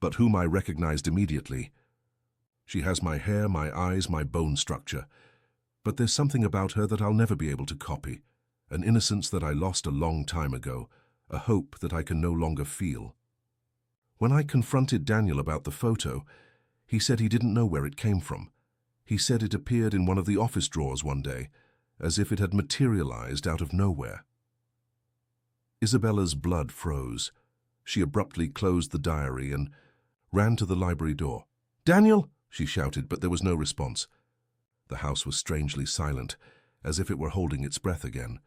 A: but whom I recognized immediately. She has my hair, my eyes, my bone structure. But there's something about her that I'll never be able to copy, an innocence that I lost a long time ago, a hope that I can no longer feel." When I confronted Daniel about the photo, he said he didn't know where it came from. He said it appeared in one of the office drawers one day, as if it had materialized out of nowhere. Isabella's blood froze. She abruptly closed the diary and ran to the library door. "Daniel!" she shouted, but there was no response. The house was strangely silent, as if it were holding its breath again.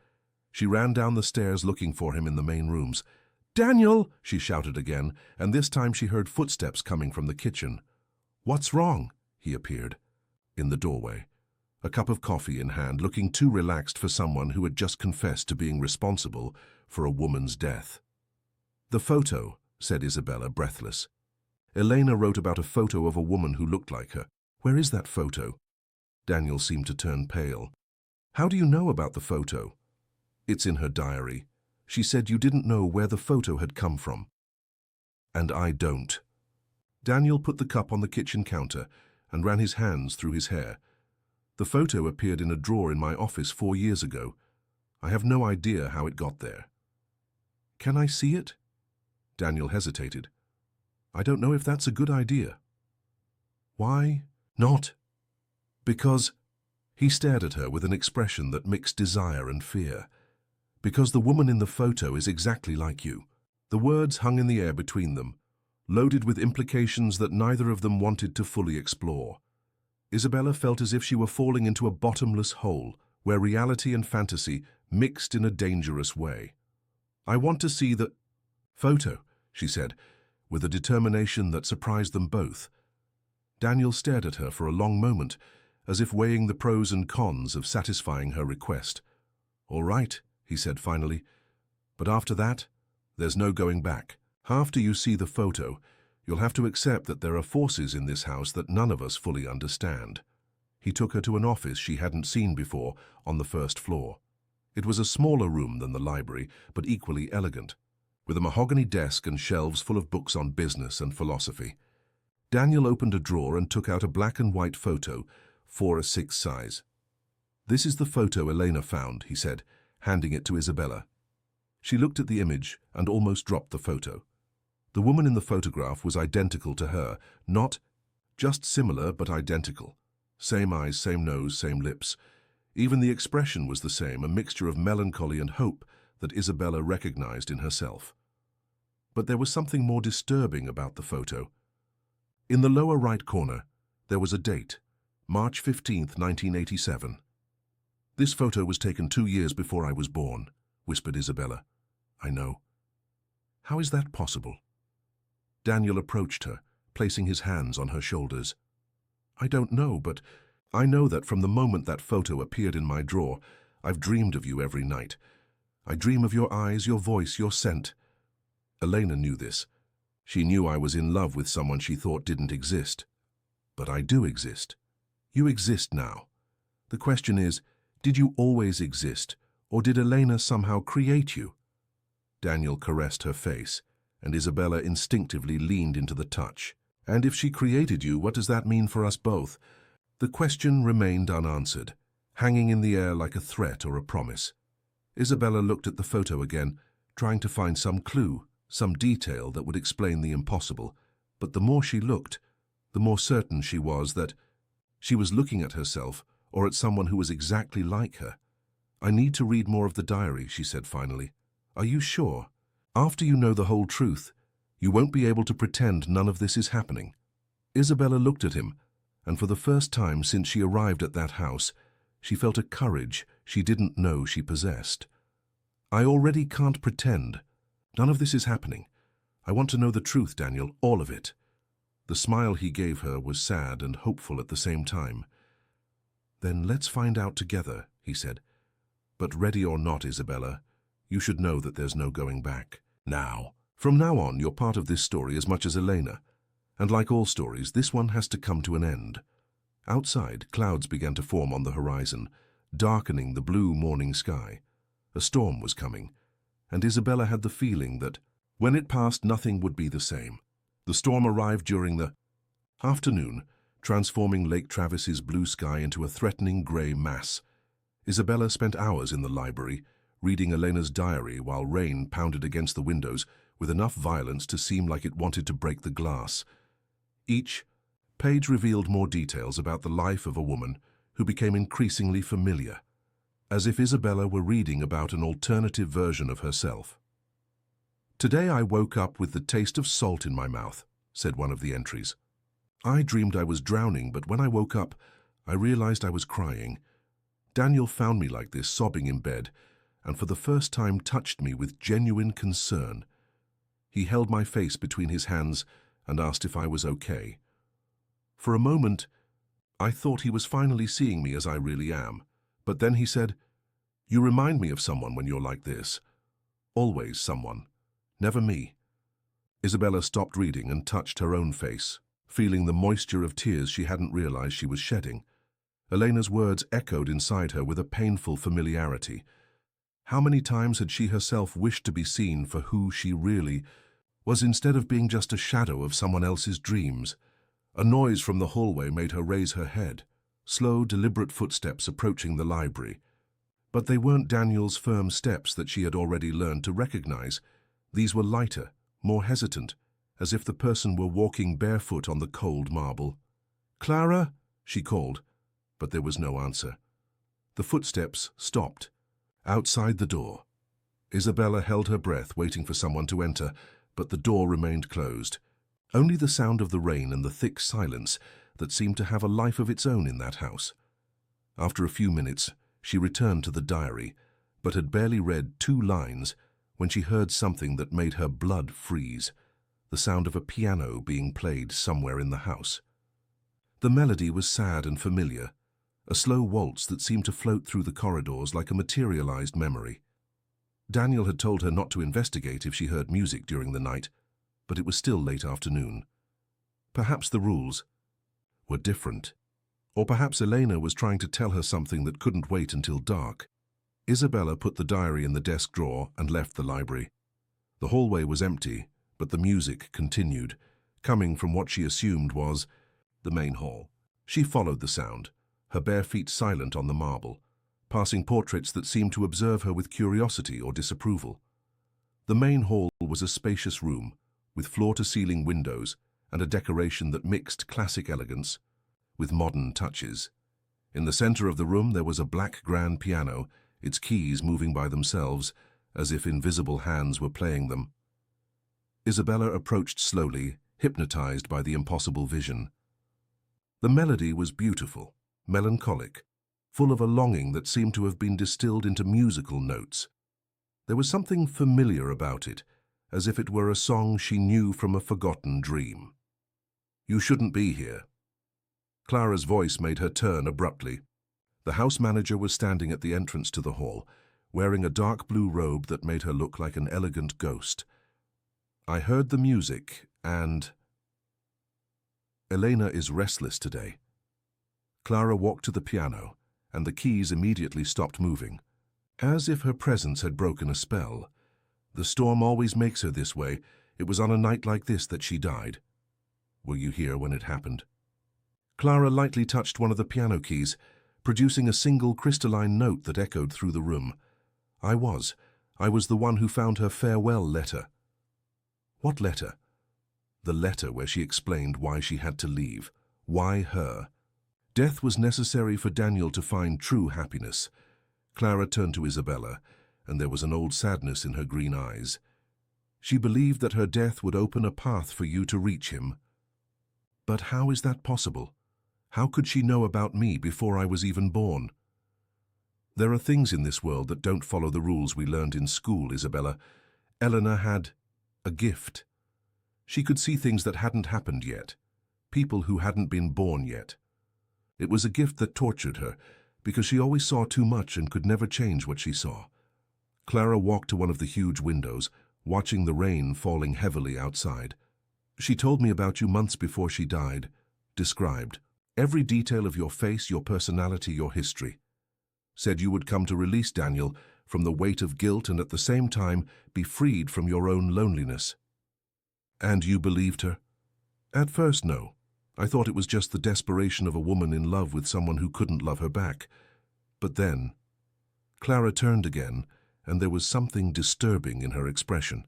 A: She ran down the stairs looking for him in the main rooms. "Daniel!" she shouted again, and this time she heard footsteps coming from the kitchen. "What's wrong?" He appeared in the doorway, a cup of coffee in hand, looking too relaxed for someone who had just confessed to being responsible for a woman's death. "The photo," said Isabella, breathless. "Elena wrote about a photo of a woman who looked like her. Where is that photo?" Daniel seemed to turn pale. "How do you know about the photo?" "It's in her diary. She said you didn't know where the photo had come from." "And I don't." Daniel put the cup on the kitchen counter and ran his hands through his hair. "The photo appeared in a drawer in my office 4 years ago. I have no idea how it got there." "Can I see it?" Daniel hesitated. "I don't know if that's a good idea." "Why not?" "Because—" He stared at her with an expression that mixed desire and fear. "Because the woman in the photo is exactly like you." The words hung in the air between them, loaded with implications that neither of them wanted to fully explore. Isabella felt as if she were falling into a bottomless hole, where reality and fantasy mixed in a dangerous way. "I want to see the photo," she said, with a determination that surprised them both. Daniel stared at her for a long moment, as if weighing the pros and cons of satisfying her request. "All right," he said finally, "but after that, there's no going back. After you see the photo, you'll have to accept that there are forces in this house that none of us fully understand." He took her to an office she hadn't seen before on the first floor. It was a smaller room than the library, but equally elegant, with a mahogany desk and shelves full of books on business and philosophy. Daniel opened a drawer and took out a black and white photo, 4:6 size. "This is the photo Elena found," he said, handing it to Isabella. She looked at the image and almost dropped the photo. The woman in the photograph was identical to her, not just similar but identical. Same eyes, same nose, same lips. Even the expression was the same, a mixture of melancholy and hope that Isabella recognized in herself. But there was something more disturbing about the photo. In the lower right corner, there was a date, March 15th, 1987. "This photo was taken 2 years before I was born," whispered Isabella. "I know." "How is that possible?" Daniel approached her, placing his hands on her shoulders. "I don't know, but I know that from the moment that photo appeared in my drawer, I've dreamed of you every night. I dream of your eyes, your voice, your scent." Elena knew this. She knew I was in love with someone she thought didn't exist. But I do exist. You exist now. The question is, did you always exist, or did Elena somehow create you? Daniel caressed her face, and Isabella instinctively leaned into the touch. "And if she created you, what does that mean for us both?" The question remained unanswered, hanging in the air like a threat or a promise. Isabella looked at the photo again, trying to find some clue, some detail that would explain the impossible. But the more she looked, the more certain she was that she was looking at herself or at someone who was exactly like her. "I need to read more of the diary," she said finally. "Are you sure? After you know the whole truth, you won't be able to pretend none of this is happening." Isabella looked at him, and for the first time since she arrived at that house, she felt a courage she didn't know she possessed. "I already can't pretend. None of this is happening. I want to know the truth, Daniel, all of it." The smile he gave her was sad and hopeful at the same time. "Then let's find out together," he said. "But ready or not, Isabella, you should know that there's no going back. Now. From now on, you're part of this story as much as Elena. And like all stories, this one has to come to an end." Outside, clouds began to form on the horizon, darkening the blue morning sky. A storm was coming, and Isabella had the feeling that when it passed, nothing would be the same. The storm arrived during the afternoon, transforming Lake Travis's blue sky into a threatening grey mass. Isabella spent hours in the library, reading Elena's diary while rain pounded against the windows with enough violence to seem like it wanted to break the glass. Each page revealed more details about the life of a woman who became increasingly familiar, as if Isabella were reading about an alternative version of herself. "Today I woke up with the taste of salt in my mouth," said one of the entries. "I dreamed I was drowning, but when I woke up, I realized I was crying. Daniel found me like this, sobbing in bed, and for the first time touched me with genuine concern. He held my face between his hands and asked if I was okay. For a moment, I thought he was finally seeing me as I really am. But then he said, 'You remind me of someone when you're like this. Always someone. Never me.'" Isabella stopped reading and touched her own face, feeling the moisture of tears she hadn't realized she was shedding. Elena's words echoed inside her with a painful familiarity. How many times had she herself wished to be seen for who she really was instead of being just a shadow of someone else's dreams? A noise from the hallway made her raise her head, slow, deliberate footsteps approaching the library. But they weren't Daniel's firm steps that she had already learned to recognize. These were lighter, more hesitant, as if the person were walking barefoot on the cold marble. "Clara?" she called, but there was no answer. The footsteps stopped. Outside the door. Isabella held her breath, waiting for someone to enter, but the door remained closed. Only the sound of the rain and the thick silence that seemed to have a life of its own in that house. After a few minutes, she returned to the diary, but had barely read 2 lines when she heard something that made her blood freeze, the sound of a piano being played somewhere in the house. The melody was sad and familiar, a slow waltz that seemed to float through the corridors like a materialized memory. Daniel had told her not to investigate if she heard music during the night, but it was still late afternoon. Perhaps the rules were different. Or perhaps Elena was trying to tell her something that couldn't wait until dark. Isabella put the diary in the desk drawer and left the library. The hallway was empty, but the music continued, coming from what she assumed was the main hall. She followed the sound, her bare feet silent on the marble, passing portraits that seemed to observe her with curiosity or disapproval. The main hall was a spacious room, with floor-to-ceiling windows and a decoration that mixed classic elegance with modern touches. In the center of the room there was a black grand piano, its keys moving by themselves, as if invisible hands were playing them. Isabella approached slowly, hypnotized by the impossible vision. The melody was beautiful, melancholic, full of a longing that seemed to have been distilled into musical notes. There was something familiar about it, as if it were a song she knew from a forgotten dream. "You shouldn't be here." Clara's voice made her turn abruptly. The house manager was standing at the entrance to the hall, wearing a dark blue robe that made her look like an elegant ghost. "I heard the music, and Elena is restless today." Clara walked to the piano, and the keys immediately stopped moving, as if her presence had broken a spell. "The storm always makes her this way. It was on a night like this that she died." "Were you here when it happened?" Clara lightly touched one of the piano keys, producing a single crystalline note that echoed through the room. I was the one who found her farewell letter." "What letter?" "The letter where she explained why she had to leave. Why her? Death was necessary for Daniel to find true happiness." Clara turned to Isabella, and there was an old sadness in her green eyes. "She believed that her death would open a path for you to reach him." "But how is that possible? How could she know about me before I was even born?" "There are things in this world that don't follow the rules we learned in school, Isabella. Eleanor had a gift. She could see things that hadn't happened yet, people who hadn't been born yet. It was a gift that tortured her, because she always saw too much and could never change what she saw." Clara walked to one of the huge windows, watching the rain falling heavily outside. "She told me about you months before she died, described every detail of your face, your personality, your history. Said you would come to release Daniel from the weight of guilt and at the same time be freed from your own loneliness." "And you believed her?" "At first, no. I thought it was just the desperation of a woman in love with someone who couldn't love her back. But then..." Clara turned again, and there was something disturbing in her expression.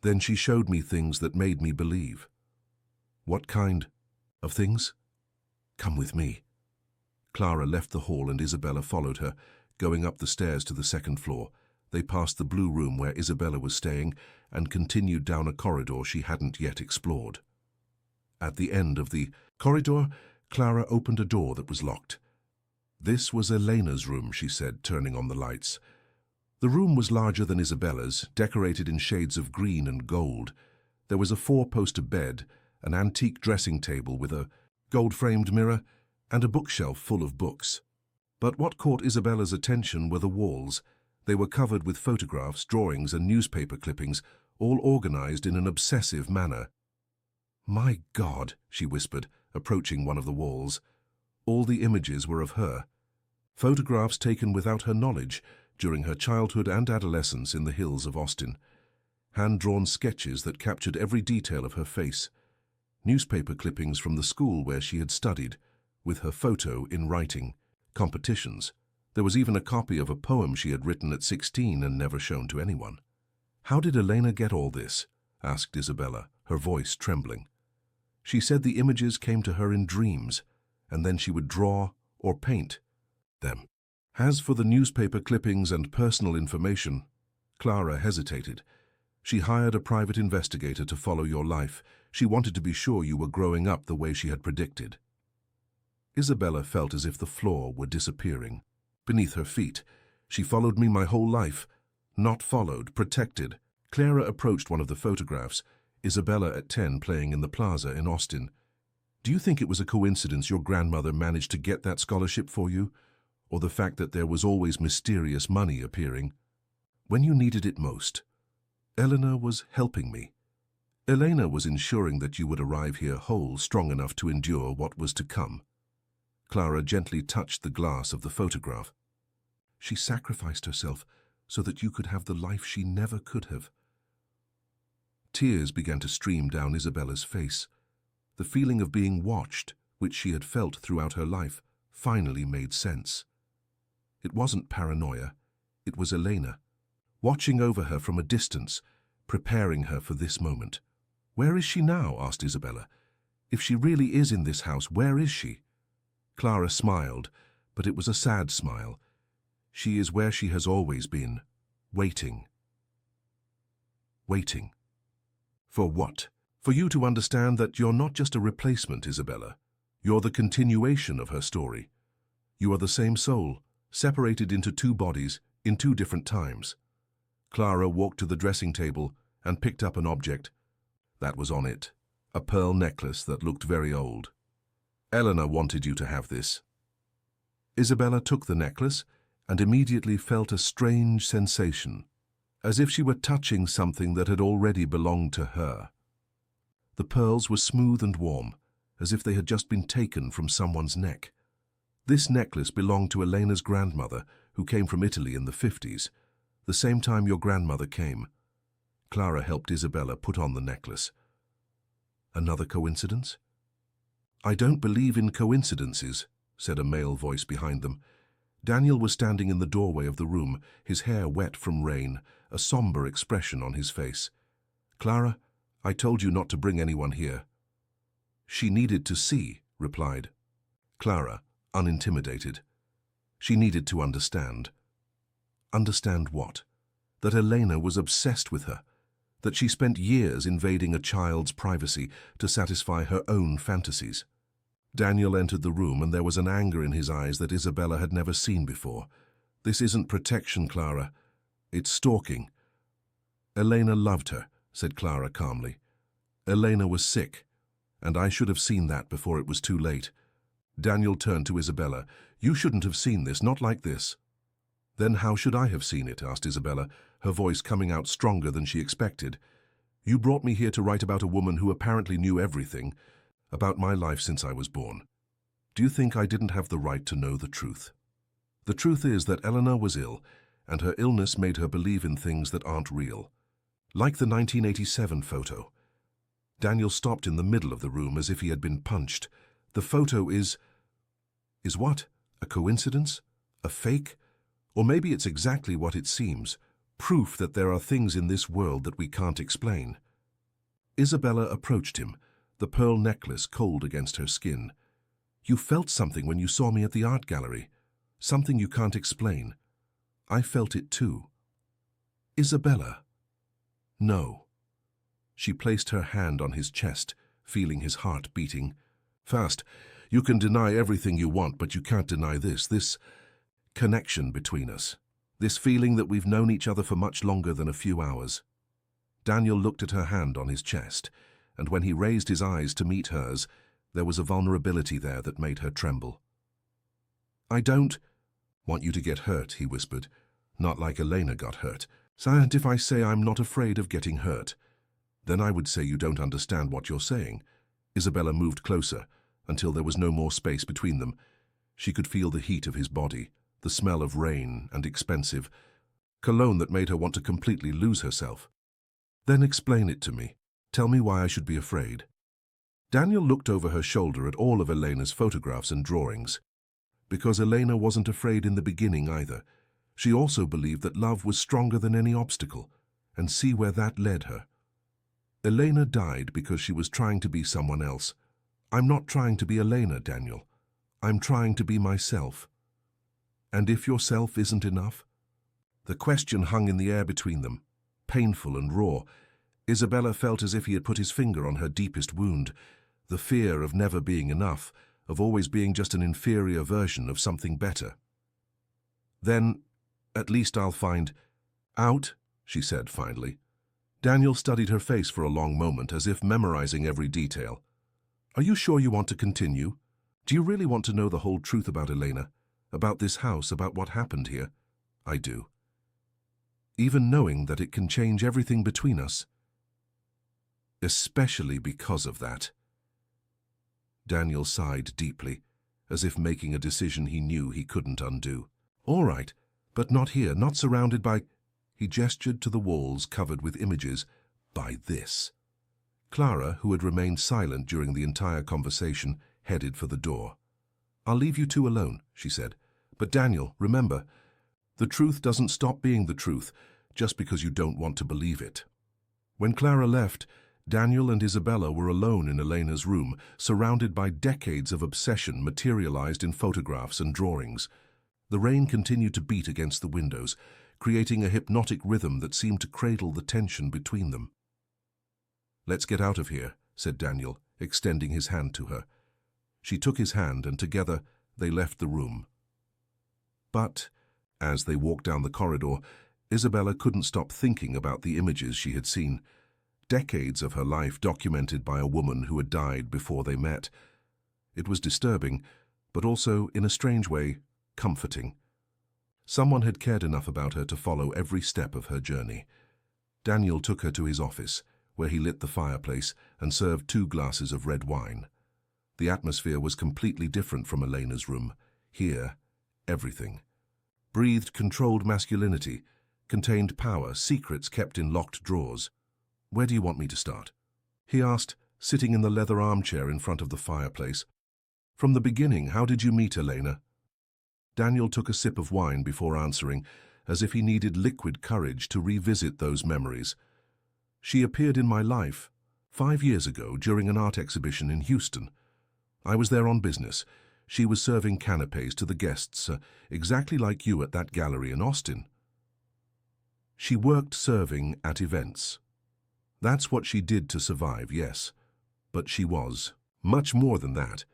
A: "Then she showed me things that made me believe." "What kind of things?" "Come with me." Clara left the hall and Isabella followed her, going up the stairs to the second floor. They passed the blue room where Isabella was staying and continued down a corridor she hadn't yet explored. At the end of the corridor, Clara opened a door that was locked. "This was Elena's room," she said, turning on the lights. The room was larger than Isabella's, decorated in shades of green and gold. There was a four-poster bed, an antique dressing table with a gold-framed mirror, and a bookshelf full of books. But what caught Isabella's attention were the walls. They were covered with photographs, drawings, and newspaper clippings, all organized in an obsessive manner. "My God," she whispered, approaching one of the walls. All the images were of her. Photographs taken without her knowledge during her childhood and adolescence in the hills of Austin. Hand-drawn sketches that captured every detail of her face. Newspaper clippings from the school where she had studied, with her photo in writing. Competitions. There was even a copy of a poem she had written at 16 and never shown to anyone. "How did Elena get all this?" asked Isabella, her voice trembling. "She said the images came to her in dreams, and then she would draw or paint them. As for the newspaper clippings and personal information..." Clara hesitated. "She hired a private investigator to follow your life. She wanted to be sure you were growing up the way she had predicted." Isabella felt as if the floor were disappearing beneath her feet. "She followed me my whole life." "Not followed, protected." Clara approached one of the photographs, Isabella at 10 playing in the plaza in Austin. Do you think it was a coincidence your grandmother managed to get that scholarship for you? Or the fact that there was always mysterious money appearing? When you needed it most, Eleanor was helping me. Elena was ensuring that you would arrive here whole, strong enough to endure what was to come. Clara gently touched the glass of the photograph. She sacrificed herself so that you could have the life she never could have. Tears began to stream down Isabella's face. The feeling of being watched, which she had felt throughout her life, finally made sense. It wasn't paranoia, it was Elena, watching over her from a distance, preparing her for this moment. "Where is she now?" asked Isabella. "If she really is in this house, where is she?" Clara smiled, but it was a sad smile. "She is where she has always been, waiting." Waiting. For what? For you to understand that you're not just a replacement, Isabella. You're the continuation of her story. You are the same soul, separated into two bodies, in two different times. Clara walked to the dressing table and picked up an object. That was on it, a pearl necklace that looked very old. "Eleanor wanted you to have this." Isabella took the necklace and immediately felt a strange sensation, as if she were touching something that had already belonged to her. The pearls were smooth and warm, as if they had just been taken from someone's neck. This necklace belonged to Elena's grandmother, who came from Italy in the 50s, the same time your grandmother came. Clara helped Isabella put on the necklace. Another coincidence? "I don't believe in coincidences," said a male voice behind them. Daniel was standing in the doorway of the room, his hair wet from rain, a somber expression on his face. "Clara, I told you not to bring anyone here." "She needed to see," replied Clara, unintimidated. She needed to understand. Understand what? That Elena was obsessed with her, that she spent years invading a child's privacy to satisfy her own fantasies. Daniel entered the room and there was an anger in his eyes that Isabella had never seen before. "This isn't protection, Clara. It's stalking." "Elena loved her," said Clara calmly. "Elena was sick, and I should have seen that before it was too late." Daniel turned to Isabella. "You shouldn't have seen this, not like this." "Then how should I have seen it?" asked Isabella, her voice coming out stronger than she expected. "You brought me here to write about a woman who apparently knew everything, about my life since I was born. Do you think I didn't have the right to know the truth? The truth is that Eleanor was ill, and her illness made her believe in things that aren't real. Like the 1987 photo." Daniel stopped in the middle of the room as if he had been punched. "The photo is what? A coincidence? A fake? Or maybe it's exactly what it seems, proof that there are things in this world that we can't explain." Isabella approached him, the pearl necklace cold against her skin. "You felt something when you saw me at the art gallery, something you can't explain. I felt it too." "Isabella." "No." She placed her hand on his chest, feeling his heart beating. "Fast. You can deny everything you want, but you can't deny this connection between us. This feeling that we've known each other for much longer than a few hours." Daniel looked at her hand on his chest, and when he raised his eyes to meet hers, there was a vulnerability there that made her tremble. "I don't want you to get hurt," he whispered. "Not like Elena got hurt. And if I say I'm not afraid of getting hurt, then I would say you don't understand what you're saying." Isabella moved closer, until there was no more space between them. She could feel the heat of his body, the smell of rain and expensive cologne that made her want to completely lose herself. "Then explain it to me. Tell me why I should be afraid." Daniel looked over her shoulder at all of Elena's photographs and drawings. Because Elena wasn't afraid in the beginning either. She also believed that love was stronger than any obstacle, and see where that led her. Elena died because she was trying to be someone else. I'm not trying to be Elena, Daniel. I'm trying to be myself. And if yourself isn't enough? The question hung in the air between them, painful and raw. Isabella felt as if he had put his finger on her deepest wound, the fear of never being enough, of always being just an inferior version of something better. "Then, at least I'll find out," she said finally. Daniel studied her face for a long moment, as if memorizing every detail. Are you sure you want to continue? Do you really want to know the whole truth about Elena? About this house, about what happened here? I do. Even knowing that it can change everything between us. Especially because of that. Daniel sighed deeply, as if making a decision he knew he couldn't undo. All right, but not here, not surrounded by... He gestured to the walls covered with images. By this. Clara, who had remained silent during the entire conversation, headed for the door. I'll leave you two alone, she said. But Daniel, remember, the truth doesn't stop being the truth just because you don't want to believe it. When Clara left, Daniel and Isabella were alone in Elena's room, surrounded by decades of obsession materialized in photographs and drawings. The rain continued to beat against the windows, creating a hypnotic rhythm that seemed to cradle the tension between them. Let's get out of here, said Daniel, extending his hand to her. She took his hand and together they left the room. But, as they walked down the corridor, Isabella couldn't stop thinking about the images she had seen. Decades of her life documented by a woman who had died before they met. It was disturbing, but also, in a strange way, comforting. Someone had cared enough about her to follow every step of her journey. Daniel took her to his office, where he lit the fireplace and served 2 glasses of red wine. The atmosphere was completely different from Elena's room. Here, everything. Breathed controlled masculinity, contained power, secrets kept in locked drawers. Where do you want me to start? He asked, sitting in the leather armchair in front of the fireplace. From the beginning, how did you meet Elena? Daniel took a sip of wine before answering, as if he needed liquid courage to revisit those memories. She appeared in my life 5 years ago during an art exhibition in Houston. I was there on business. She was serving canapés to the guests, exactly like you at that gallery in Austin. She worked serving at events. That's what she did to survive, yes. But she was much more than that.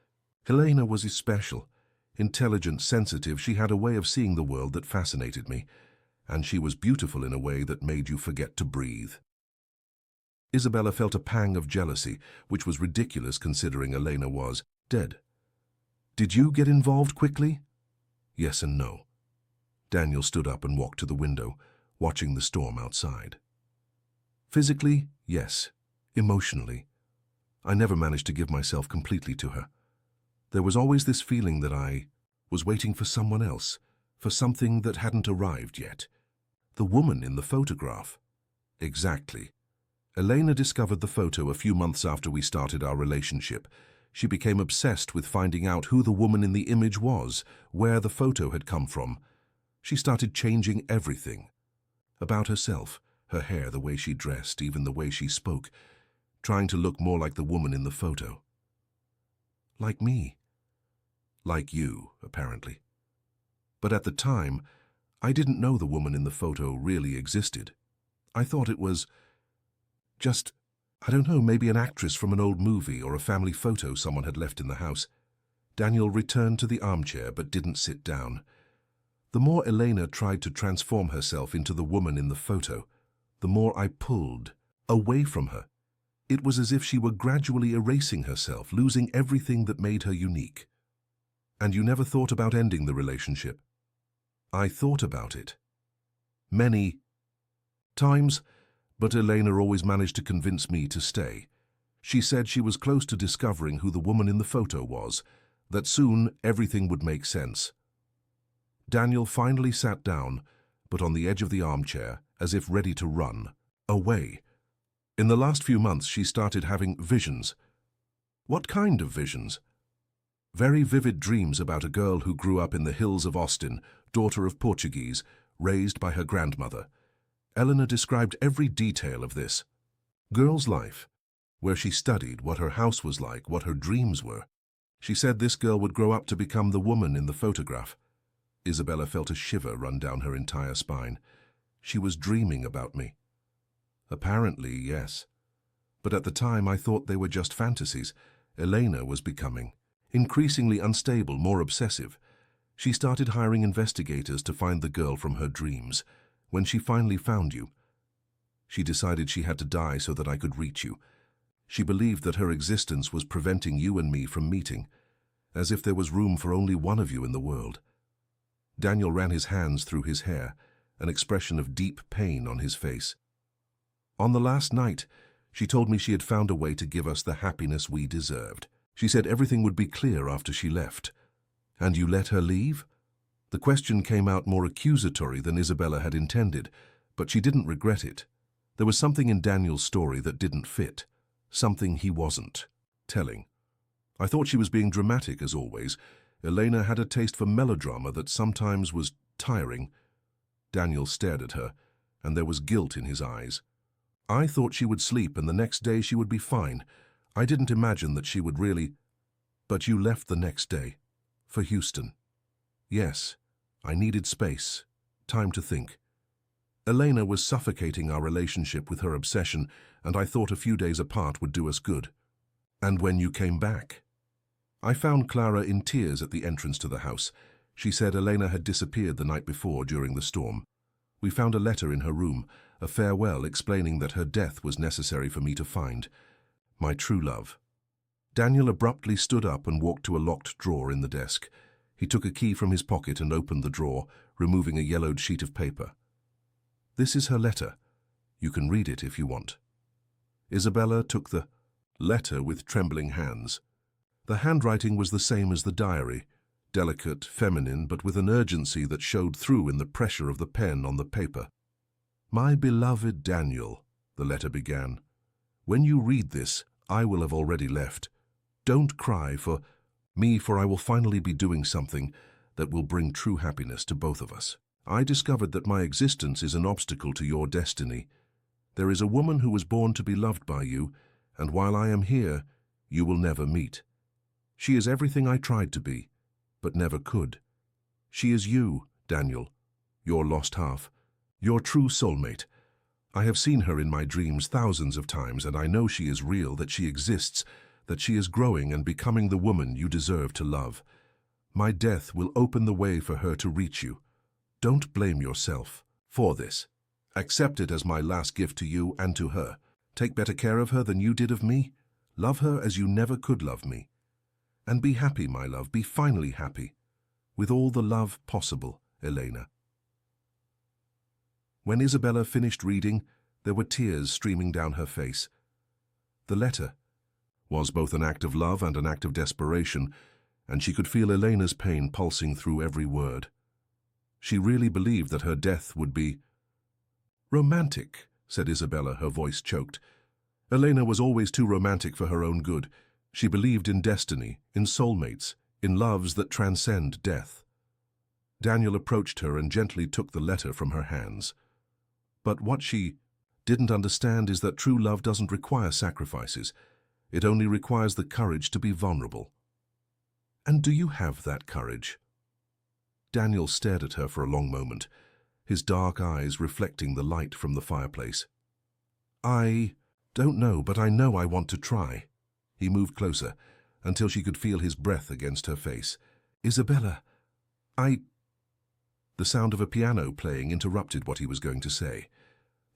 A: Elena was special. Intelligent, sensitive, she had a way of seeing the world that fascinated me. And she was beautiful in a way that made you forget to breathe. Isabella felt a pang of jealousy, which was ridiculous considering Elena was dead. Did you get involved quickly? Yes and no. Daniel stood up and walked to the window, watching the storm outside. Physically, yes. Emotionally, I never managed to give myself completely to her. There was always this feeling that I was waiting for someone else, for something that hadn't arrived yet. The woman in the photograph. Exactly. Elena discovered the photo a few months after we started our relationship. She became obsessed with finding out who the woman in the image was, where the photo had come from. She started changing everything. About herself, her hair, the way she dressed, even the way she spoke, trying to look more like the woman in the photo. Like me. Like you, apparently. But at the time, I didn't know the woman in the photo really existed. I thought it was just, I don't know, maybe an actress from an old movie or a family photo someone had left in the house. Daniel returned to the armchair but didn't sit down. The more Elena tried to transform herself into the woman in the photo, the more I pulled away from her. It was as if she were gradually erasing herself, losing everything that made her unique. And you never thought about ending the relationship? I thought about it. Many times, but Elena always managed to convince me to stay. She said she was close to discovering who the woman in the photo was, that soon everything would make sense. Daniel finally sat down, but on the edge of the armchair, as if ready to run away. In the last few months, she started having visions. What kind of visions? Very vivid dreams about a girl who grew up in the hills of Austin, daughter of Portuguese, raised by her grandmother. Eleanor described every detail of this girl's life, where she studied, what her house was like, what her dreams were. She said this girl would grow up to become the woman in the photograph. Isabella felt a shiver run down her entire spine. She was dreaming about me. Apparently, yes. But at the time, I thought they were just fantasies. Elena was becoming increasingly unstable, more obsessive. She started hiring investigators to find the girl from her dreams. When she finally found you, she decided she had to die so that I could reach you. She believed that her existence was preventing you and me from meeting, as if there was room for only one of you in the world. Daniel ran his hands through his hair, an expression of deep pain on his face. On the last night, she told me she had found a way to give us the happiness we deserved. She said everything would be clear after she left. And you let her leave? The question came out more accusatory than Isabella had intended, but she didn't regret it. There was something in Daniel's story that didn't fit, something he wasn't telling. I thought she was being dramatic, as always. Elena had a taste for melodrama that sometimes was tiring. Daniel stared at her, and there was guilt in his eyes. I thought she would sleep and the next day she would be fine. I didn't imagine that she would really... But you left the next day. For Houston. Yes, I needed space, time to think. Elena was suffocating our relationship with her obsession, and I thought a few days apart would do us good. And when you came back? I found Clara in tears at the entrance to the house. She said Elena had disappeared the night before during the storm. We found a letter in her room, a farewell explaining that her death was necessary for me to find my true love. Daniel abruptly stood up and walked to a locked drawer in the desk. He took a key from his pocket and opened the drawer, removing a yellowed sheet of paper. This is her letter. You can read it if you want. Isabella took the letter with trembling hands. The handwriting was the same as the diary, delicate, feminine, but with an urgency that showed through in the pressure of the pen on the paper. My beloved Daniel, the letter began. When you read this, I will have already left. Don't cry for me, for I will finally be doing something that will bring true happiness to both of us. I discovered that my existence is an obstacle to your destiny. There is a woman who was born to be loved by you, and while I am here, you will never meet. She is everything I tried to be, but never could. She is you, Daniel, your lost half, your true soulmate. I have seen her in my dreams thousands of times, and I know she is real, that she exists, that she is growing and becoming the woman you deserve to love. My death will open the way for her to reach you. Don't blame yourself for this. Accept it as my last gift to you and to her. Take better care of her than you did of me. Love her as you never could love me. And be happy, my love, be finally happy. With all the love possible, Elena. When Isabella finished reading, there were tears streaming down her face. The letter was both an act of love and an act of desperation, and she could feel Elena's pain pulsing through every word. She really believed that her death would be romantic, said Isabella, her voice choked. Elena was always too romantic for her own good. She believed in destiny, in soulmates, in loves that transcend death. Daniel approached her and gently took the letter from her hands. But what she didn't understand is that true love doesn't require sacrifices. It only requires the courage to be vulnerable. And do you have that courage? Daniel stared at her for a long moment, his dark eyes reflecting the light from the fireplace. I don't know, but I know I want to try. He moved closer, until she could feel his breath against her face. Isabella, The sound of a piano playing interrupted what he was going to say.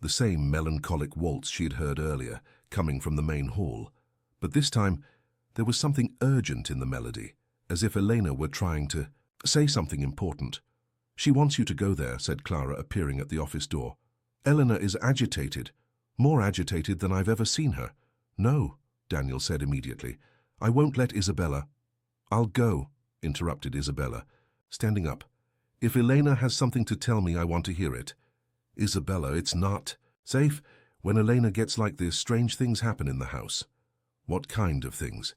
A: The same melancholic waltz she had heard earlier, coming from the main hall. But this time, there was something urgent in the melody, as if Elena were trying to say something important. She wants you to go there, said Clara, appearing at the office door. Elena is agitated, more agitated than I've ever seen her. No, Daniel said immediately. I won't let Isabella. I'll go, interrupted Isabella, standing up. If Elena has something to tell me, I want to hear it. Isabella, it's not safe. When Elena gets like this, strange things happen in the house. What kind of things?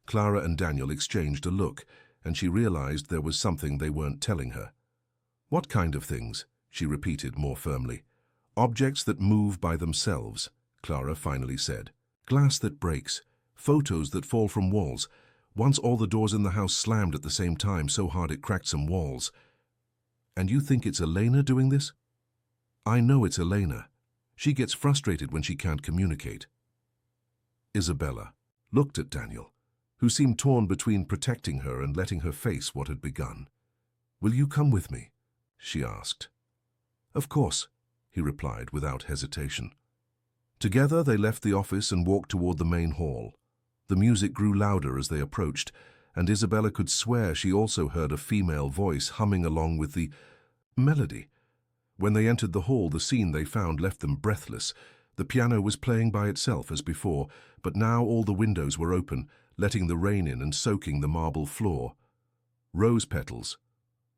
A: Clara and Daniel exchanged a look, and she realized there was something they weren't telling her. What kind of things? She repeated more firmly. Objects that move by themselves, Clara finally said. Glass that breaks, photos that fall from walls. Once all the doors in the house slammed at the same time so hard it cracked some walls. And you think it's Elena doing this? I know it's Elena. She gets frustrated when she can't communicate. Isabella looked at Daniel, who seemed torn between protecting her and letting her face what had begun. Will you come with me? She asked. Of course, he replied without hesitation. Together they left the office and walked toward the main hall. The music grew louder as they approached, and Isabella could swear she also heard a female voice humming along with the melody. When they entered the hall, the scene they found left them breathless. The piano was playing by itself as before, but now all the windows were open, letting the rain in and soaking the marble floor. Rose petals,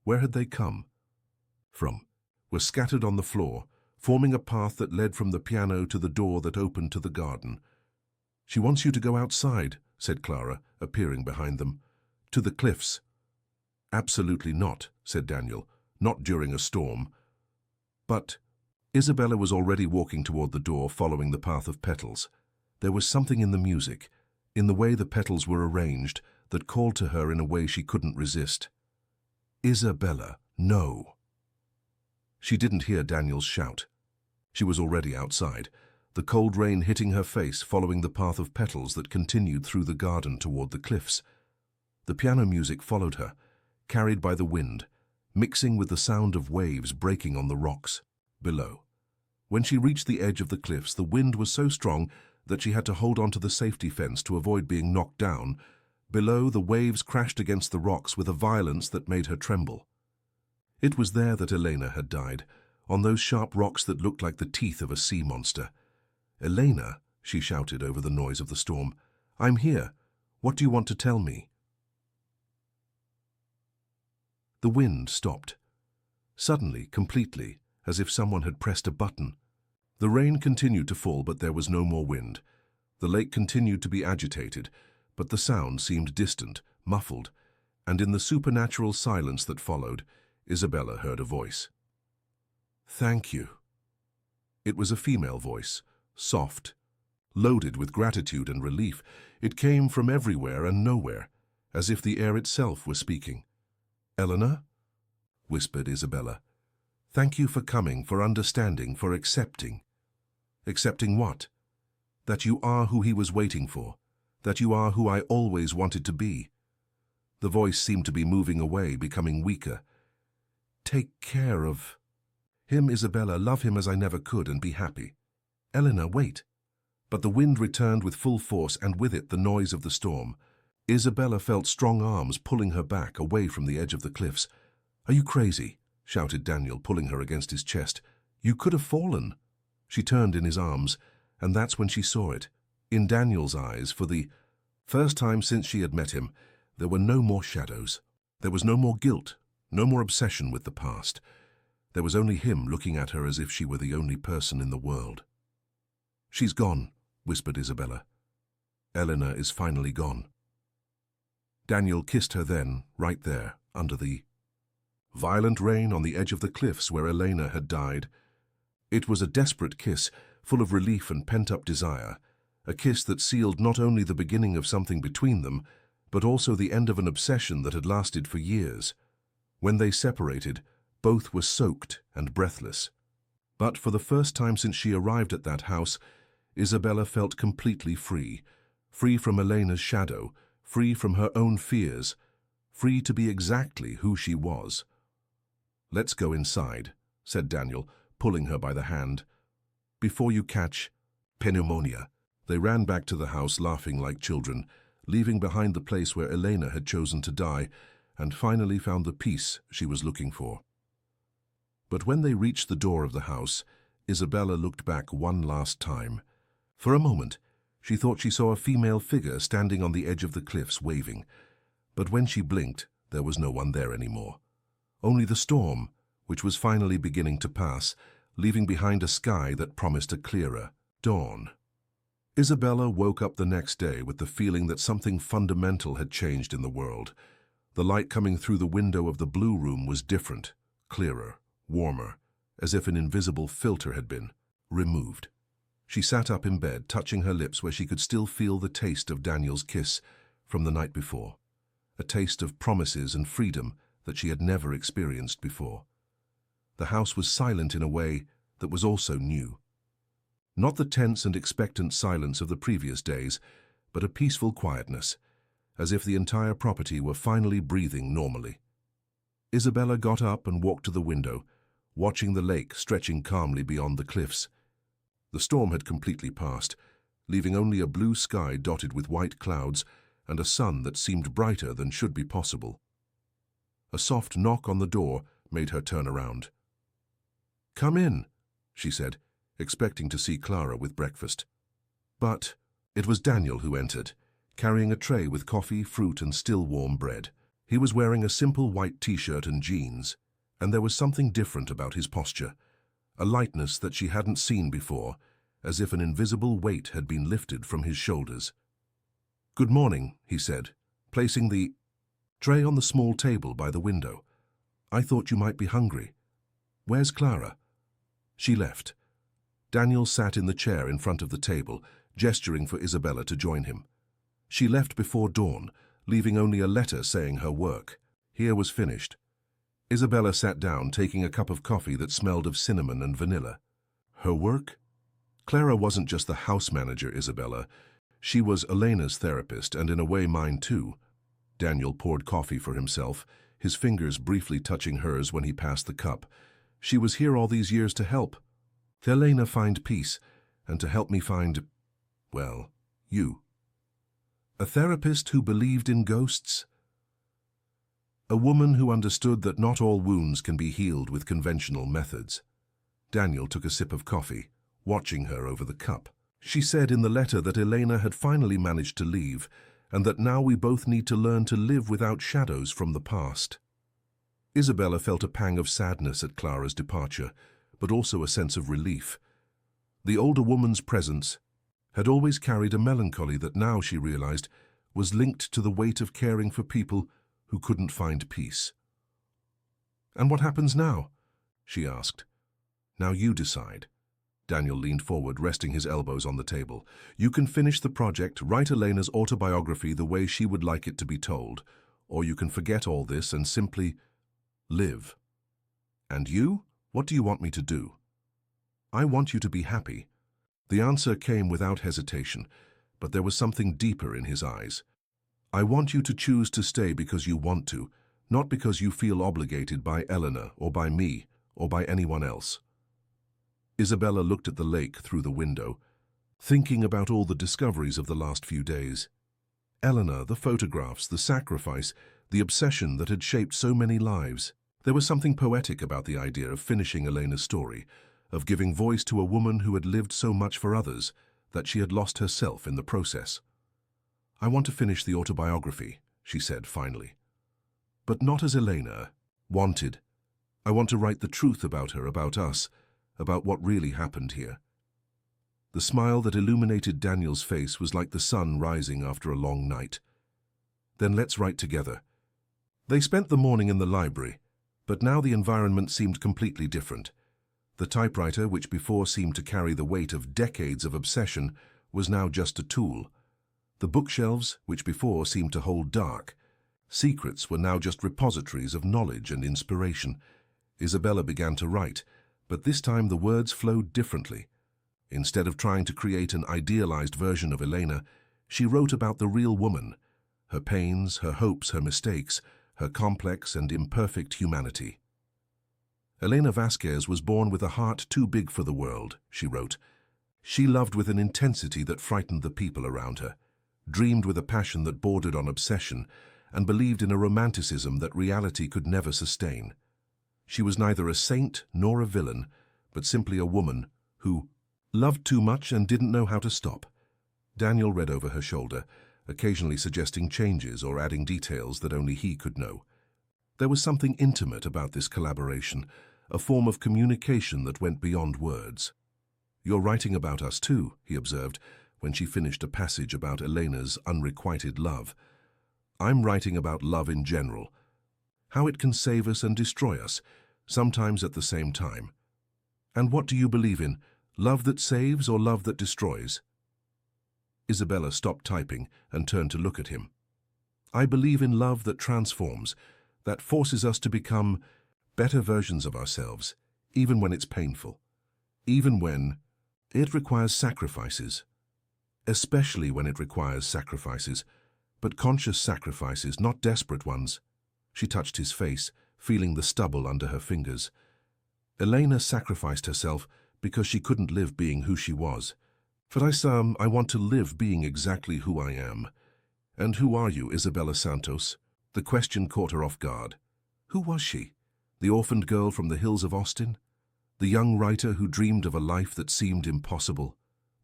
A: where had they come from, were scattered on the floor, forming a path that led from the piano to the door that opened to the garden. "She wants you to go outside," said Clara, appearing behind them. "To the cliffs." "Absolutely not," said Daniel, "not during a storm." But Isabella was already walking toward the door, following the path of petals. There was something in the music, in the way the petals were arranged, that called to her in a way she couldn't resist. "Isabella, no!" She didn't hear Daniel's shout. She was already outside, the cold rain hitting her face, following the path of petals that continued through the garden toward the cliffs. The piano music followed her, carried by the wind, mixing with the sound of waves breaking on the rocks below. When she reached the edge of the cliffs, the wind was so strong that she had to hold onto the safety fence to avoid being knocked down. Below, the waves crashed against the rocks with a violence that made her tremble. It was there that Elena had died, on those sharp rocks that looked like the teeth of a sea monster. "Elena," she shouted over the noise of the storm, "I'm here. What do you want to tell me?" The wind stopped. Suddenly, completely, as if someone had pressed a button. The rain continued to fall, but there was no more wind. The lake continued to be agitated, but the sound seemed distant, muffled, and in the supernatural silence that followed, Isabella heard a voice. "Thank you." It was a female voice, soft, loaded with gratitude and relief. It came from everywhere and nowhere, as if the air itself were speaking. "Eleanor," whispered Isabella, "thank you for coming, for understanding, for accepting." "Accepting what?" "That you are who he was waiting for, that you are who I always wanted to be." The voice seemed to be moving away, becoming weaker. "Take care of him, Isabella, love him as I never could, and be happy." "Eleanor, wait." But the wind returned with full force, and with it the noise of the storm. Isabella felt strong arms pulling her back, away from the edge of the cliffs. "Are you crazy?" shouted Daniel, pulling her against his chest. "You could have fallen." She turned in his arms, and that's when she saw it. In Daniel's eyes, for the first time since she had met him, there were no more shadows. There was no more guilt, no more obsession with the past. There was only him looking at her as if she were the only person in the world. "She's gone," whispered Isabella. "Eleanor is finally gone." Daniel kissed her then, right there, under the violent rain on the edge of the cliffs where Elena had died. It was a desperate kiss, full of relief and pent-up desire, a kiss that sealed not only the beginning of something between them, but also the end of an obsession that had lasted for years. When they separated, both were soaked and breathless. But for the first time since she arrived at that house, Isabella felt completely free, free from Elena's shadow, free from her own fears, free to be exactly who she was. "Let's go inside," said Daniel, pulling her by the hand. "Before you catch pneumonia." They ran back to the house, laughing like children, leaving behind the place where Elena had chosen to die, and finally found the peace she was looking for. But when they reached the door of the house, Isabella looked back one last time. For a moment, she thought she saw a female figure standing on the edge of the cliffs, waving. But when she blinked, there was no one there anymore. Only the storm, which was finally beginning to pass, leaving behind a sky that promised a clearer dawn. Isabella woke up the next day with the feeling that something fundamental had changed in the world. The light coming through the window of the blue room was different, clearer, warmer, as if an invisible filter had been removed. She sat up in bed, touching her lips where she could still feel the taste of Daniel's kiss from the night before, a taste of promises and freedom that she had never experienced before. The house was silent in a way that was also new. Not the tense and expectant silence of the previous days, but a peaceful quietness, as if the entire property were finally breathing normally. Isabella got up and walked to the window, watching the lake stretching calmly beyond the cliffs. The storm had completely passed, leaving only a blue sky dotted with white clouds and a sun that seemed brighter than should be possible. A soft knock on the door made her turn around. "Come in," she said, expecting to see Clara with breakfast. But it was Daniel who entered, carrying a tray with coffee, fruit, and still warm bread. He was wearing a simple white t-shirt and jeans, and there was something different about his posture, a lightness that she hadn't seen before, as if an invisible weight had been lifted from his shoulders. "Good morning," he said, placing the tray on the small table by the window. "I thought you might be hungry. Where's Clara?" "She left." Daniel sat in the chair in front of the table, gesturing for Isabella to join him. "She left before dawn, leaving only a letter saying her work here was finished." Isabella sat down, taking a cup of coffee that smelled of cinnamon and vanilla. Her work? Clara wasn't just the house manager, Isabella. She was Elena's therapist, and in a way mine too. Daniel poured coffee for himself, his fingers briefly touching hers when he passed the cup. "She was here all these years to help Elena find peace, and to help me find, well, you. A therapist who believed in ghosts? A woman who understood that not all wounds can be healed with conventional methods." Daniel took a sip of coffee, watching her over the cup. "She said in the letter that Elena had finally managed to leave, and that now we both need to learn to live without shadows from the past." Isabella felt a pang of sadness at Clara's departure, but also a sense of relief. The older woman's presence had always carried a melancholy that now, she realized, was linked to the weight of caring for people who couldn't find peace. "And what happens now?" she asked. "Now you decide." Daniel leaned forward, resting his elbows on the table. "You can finish the project, write Elena's autobiography the way she would like it to be told, or you can forget all this and simply live. And you? What do you want me to do?" "I want you to be happy." The answer came without hesitation, but there was something deeper in his eyes. "I want you to choose to stay because you want to, not because you feel obligated by Elena or by me or by anyone else." Isabella looked at the lake through the window, thinking about all the discoveries of the last few days. Elena, the photographs, the sacrifice, the obsession that had shaped so many lives. There was something poetic about the idea of finishing Elena's story, of giving voice to a woman who had lived so much for others that she had lost herself in the process. "I want to finish the autobiography," she said finally. "But not as Elena wanted. I want to write the truth about her, about us, about what really happened here." The smile that illuminated Daniel's face was like the sun rising after a long night. "Then let's write together." They spent the morning in the library, but now the environment seemed completely different. The typewriter, which before seemed to carry the weight of decades of obsession, was now just a tool. The bookshelves, which before seemed to hold dark secrets, were now just repositories of knowledge and inspiration. Isabella began to write, but this time the words flowed differently. Instead of trying to create an idealized version of Elena, she wrote about the real woman, her pains, her hopes, her mistakes, her complex and imperfect humanity. "Elena Vasquez was born with a heart too big for the world," she wrote. "She loved with an intensity that frightened the people around her, dreamed with a passion that bordered on obsession, and believed in a romanticism that reality could never sustain. She was neither a saint nor a villain, but simply a woman who loved too much and didn't know how to stop." Daniel read over her shoulder, occasionally suggesting changes or adding details that only he could know. There was something intimate about this collaboration, a form of communication that went beyond words. "You're writing about us too," he observed, when she finished a passage about Elena's unrequited love. "I'm writing about love in general, how it can save us and destroy us, sometimes at the same time. And what do you believe in, love that saves or love that destroys?" Isabella stopped typing and turned to look at him. "I believe in love that transforms, that forces us to become better versions of ourselves, even when it's painful, even when it requires sacrifices, especially when it requires sacrifices, but conscious sacrifices, not desperate ones." She touched his face, feeling the stubble under her fingers. "Elena sacrificed herself because she couldn't live being who she was. For I want to live being exactly who I am. And who are you, Isabella Santos? The question caught her off guard. Who was she? The orphaned girl from the hills of Austin? The young writer who dreamed of a life that seemed impossible?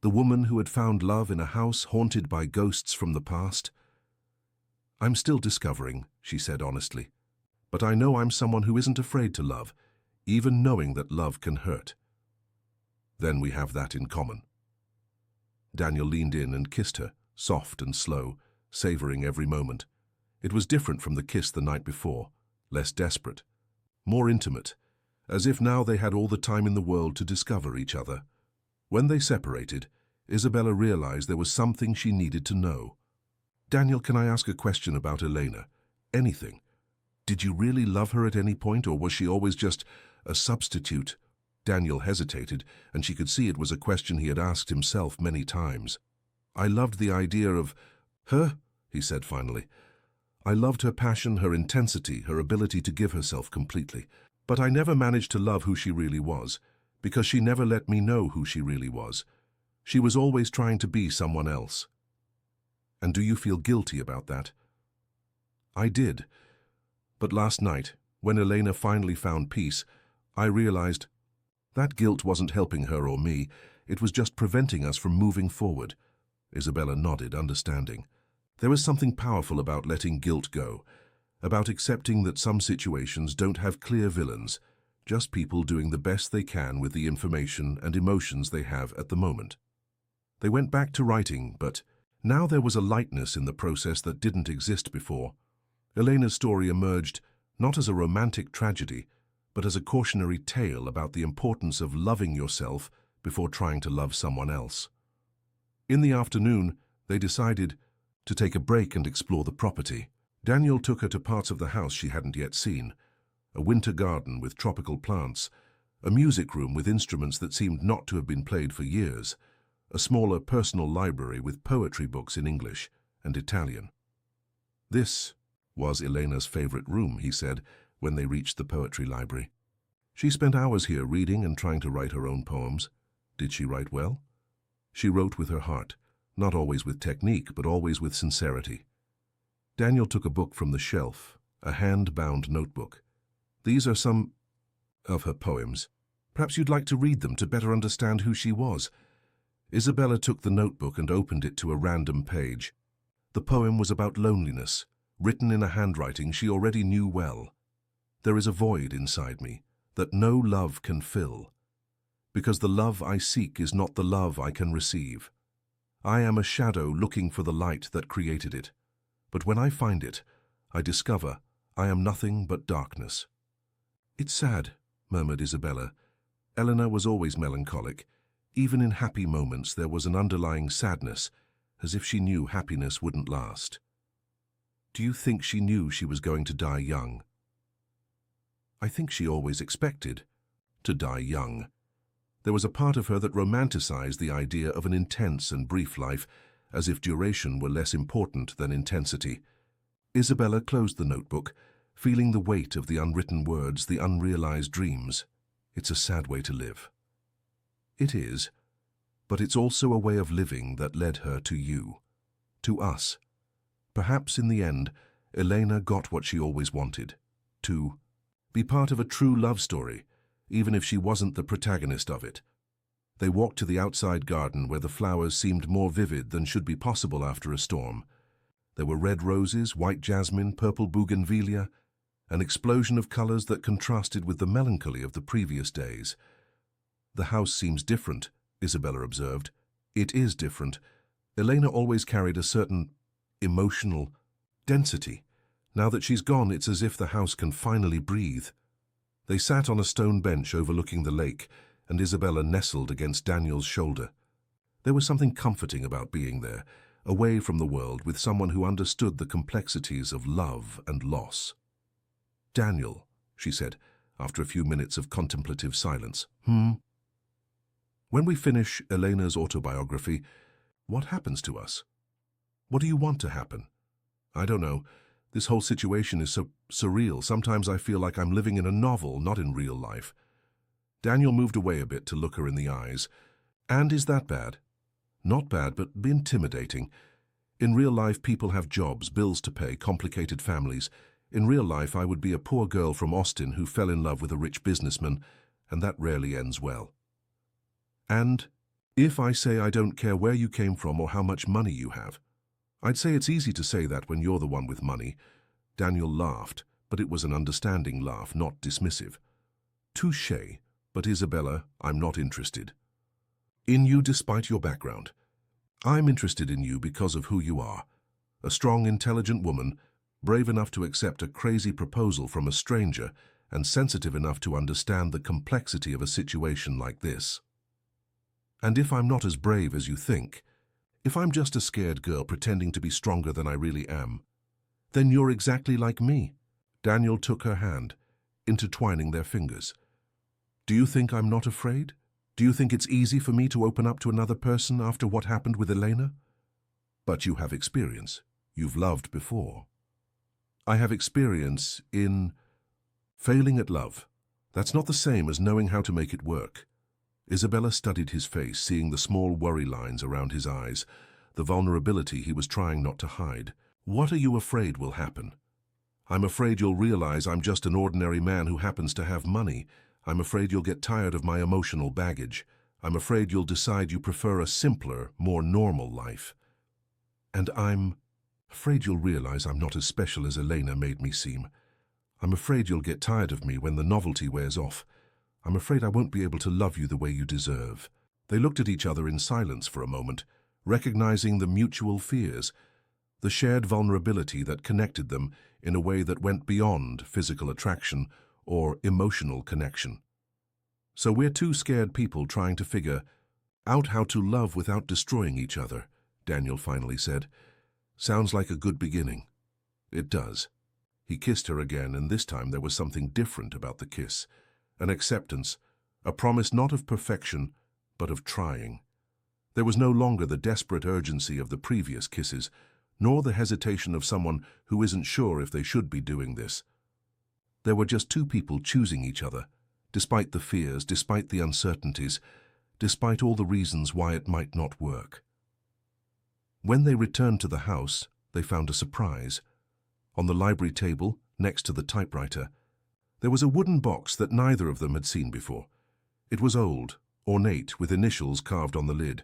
A: The woman who had found love in a house haunted by ghosts from the past? I'm still discovering, she said honestly. But I know I'm someone who isn't afraid to love, even knowing that love can hurt. Then we have that in common. Daniel leaned in and kissed her, soft and slow, savoring every moment. It was different from the kiss the night before, less desperate, more intimate, as if now they had all the time in the world to discover each other. When they separated, Isabella realized there was something she needed to know. Daniel, can I ask a question about Elena? Anything. Did you really love her at any point, or was she always just a substitute? Daniel hesitated, and she could see it was a question he had asked himself many times. I loved the idea of her, he said finally. I loved her passion, her intensity, her ability to give herself completely. But I never managed to love who she really was, because she never let me know who she really was. She was always trying to be someone else. And do you feel guilty about that? I did. But last night, when Elena finally found peace, I realized that guilt wasn't helping her or me. It was just preventing us from moving forward. Isabella nodded, understanding. There was something powerful about letting guilt go, about accepting that some situations don't have clear villains, just people doing the best they can with the information and emotions they have at the moment. They went back to writing, but now there was a lightness in the process that didn't exist before. Elena's story emerged not as a romantic tragedy, but as a cautionary tale about the importance of loving yourself before trying to love someone else. In the afternoon, they decided to take a break and explore the property. Daniel took her to parts of the house she hadn't yet seen. A winter garden with tropical plants, a music room with instruments that seemed not to have been played for years, a smaller personal library with poetry books in English and Italian. This was Elena's favorite room, he said, when they reached the poetry library. She spent hours here reading and trying to write her own poems. Did she write well? She wrote with her heart, not always with technique, but always with sincerity. Daniel took a book from the shelf, a hand-bound notebook. These are some of her poems. Perhaps you'd like to read them to better understand who she was. Isabella took the notebook and opened it to a random page. The poem was about loneliness, written in a handwriting she already knew well. There is a void inside me that no love can fill, because the love I seek is not the love I can receive. I am a shadow looking for the light that created it, but when I find it, I discover I am nothing but darkness. It's sad, murmured Isabella. Eleanor was always melancholic. Even in happy moments there was an underlying sadness, as if she knew happiness wouldn't last. Do you think she knew she was going to die young? I think she always expected to die young. There was a part of her that romanticized the idea of an intense and brief life, as if duration were less important than intensity. Isabella closed the notebook, feeling the weight of the unwritten words, the unrealized dreams. It's a sad way to live. It is, but it's also a way of living that led her to you, to us. Perhaps in the end, Elena got what she always wanted, to be part of a true love story, even if she wasn't the protagonist of it. They walked to the outside garden where the flowers seemed more vivid than should be possible after a storm. There were red roses, white jasmine, purple bougainvillea, an explosion of colors that contrasted with the melancholy of the previous days. The house seems different, Isabella observed. It is different. Elena always carried a certain emotional density. Now that she's gone, it's as if the house can finally breathe. They sat on a stone bench overlooking the lake, and Isabella nestled against Daniel's shoulder. There was something comforting about being there, away from the world with someone who understood the complexities of love and loss. Daniel, she said, after a few minutes of contemplative silence. When we finish Elena's autobiography, what happens to us? What do you want to happen? I don't know. This whole situation is so surreal. Sometimes I feel like I'm living in a novel, not in real life. Daniel moved away a bit to look her in the eyes. And is that bad? Not bad, but intimidating. In real life, people have jobs, bills to pay, complicated families. In real life, I would be a poor girl from Austin who fell in love with a rich businessman, and that rarely ends well. And if I say I don't care where you came from or how much money you have, I'd say it's easy to say that when you're the one with money. Daniel laughed, but it was an understanding laugh, not dismissive. Touché, but Isabella, I'm not interested in you despite your background. I'm interested in you because of who you are. A strong, intelligent woman, brave enough to accept a crazy proposal from a stranger and sensitive enough to understand the complexity of a situation like this. And if I'm not as brave as you think, if I'm just a scared girl pretending to be stronger than I really am, then you're exactly like me. Daniel took her hand, intertwining their fingers. Do you think I'm not afraid? Do you think it's easy for me to open up to another person after what happened with Elena? But you have experience. You've loved before. I have experience in failing at love. That's not the same as knowing how to make it work. Isabella studied his face, seeing the small worry lines around his eyes, the vulnerability he was trying not to hide. What are you afraid will happen? I'm afraid you'll realize I'm just an ordinary man who happens to have money. I'm afraid you'll get tired of my emotional baggage. I'm afraid you'll decide you prefer a simpler, more normal life. And I'm afraid you'll realize I'm not as special as Elena made me seem. I'm afraid you'll get tired of me when the novelty wears off. I'm afraid I won't be able to love you the way you deserve. They looked at each other in silence for a moment, recognizing the mutual fears, the shared vulnerability that connected them in a way that went beyond physical attraction or emotional connection. So we're two scared people trying to figure out how to love without destroying each other, Daniel finally said. Sounds like a good beginning. It does. He kissed her again, and this time there was something different about the kiss. An acceptance, a promise not of perfection, but of trying. There was no longer the desperate urgency of the previous kisses, nor the hesitation of someone who isn't sure if they should be doing this. There were just two people choosing each other, despite the fears, despite the uncertainties, despite all the reasons why it might not work. When they returned to the house, they found a surprise. On the library table, next to the typewriter, there was a wooden box that neither of them had seen before. It was old, ornate, with initials carved on the lid.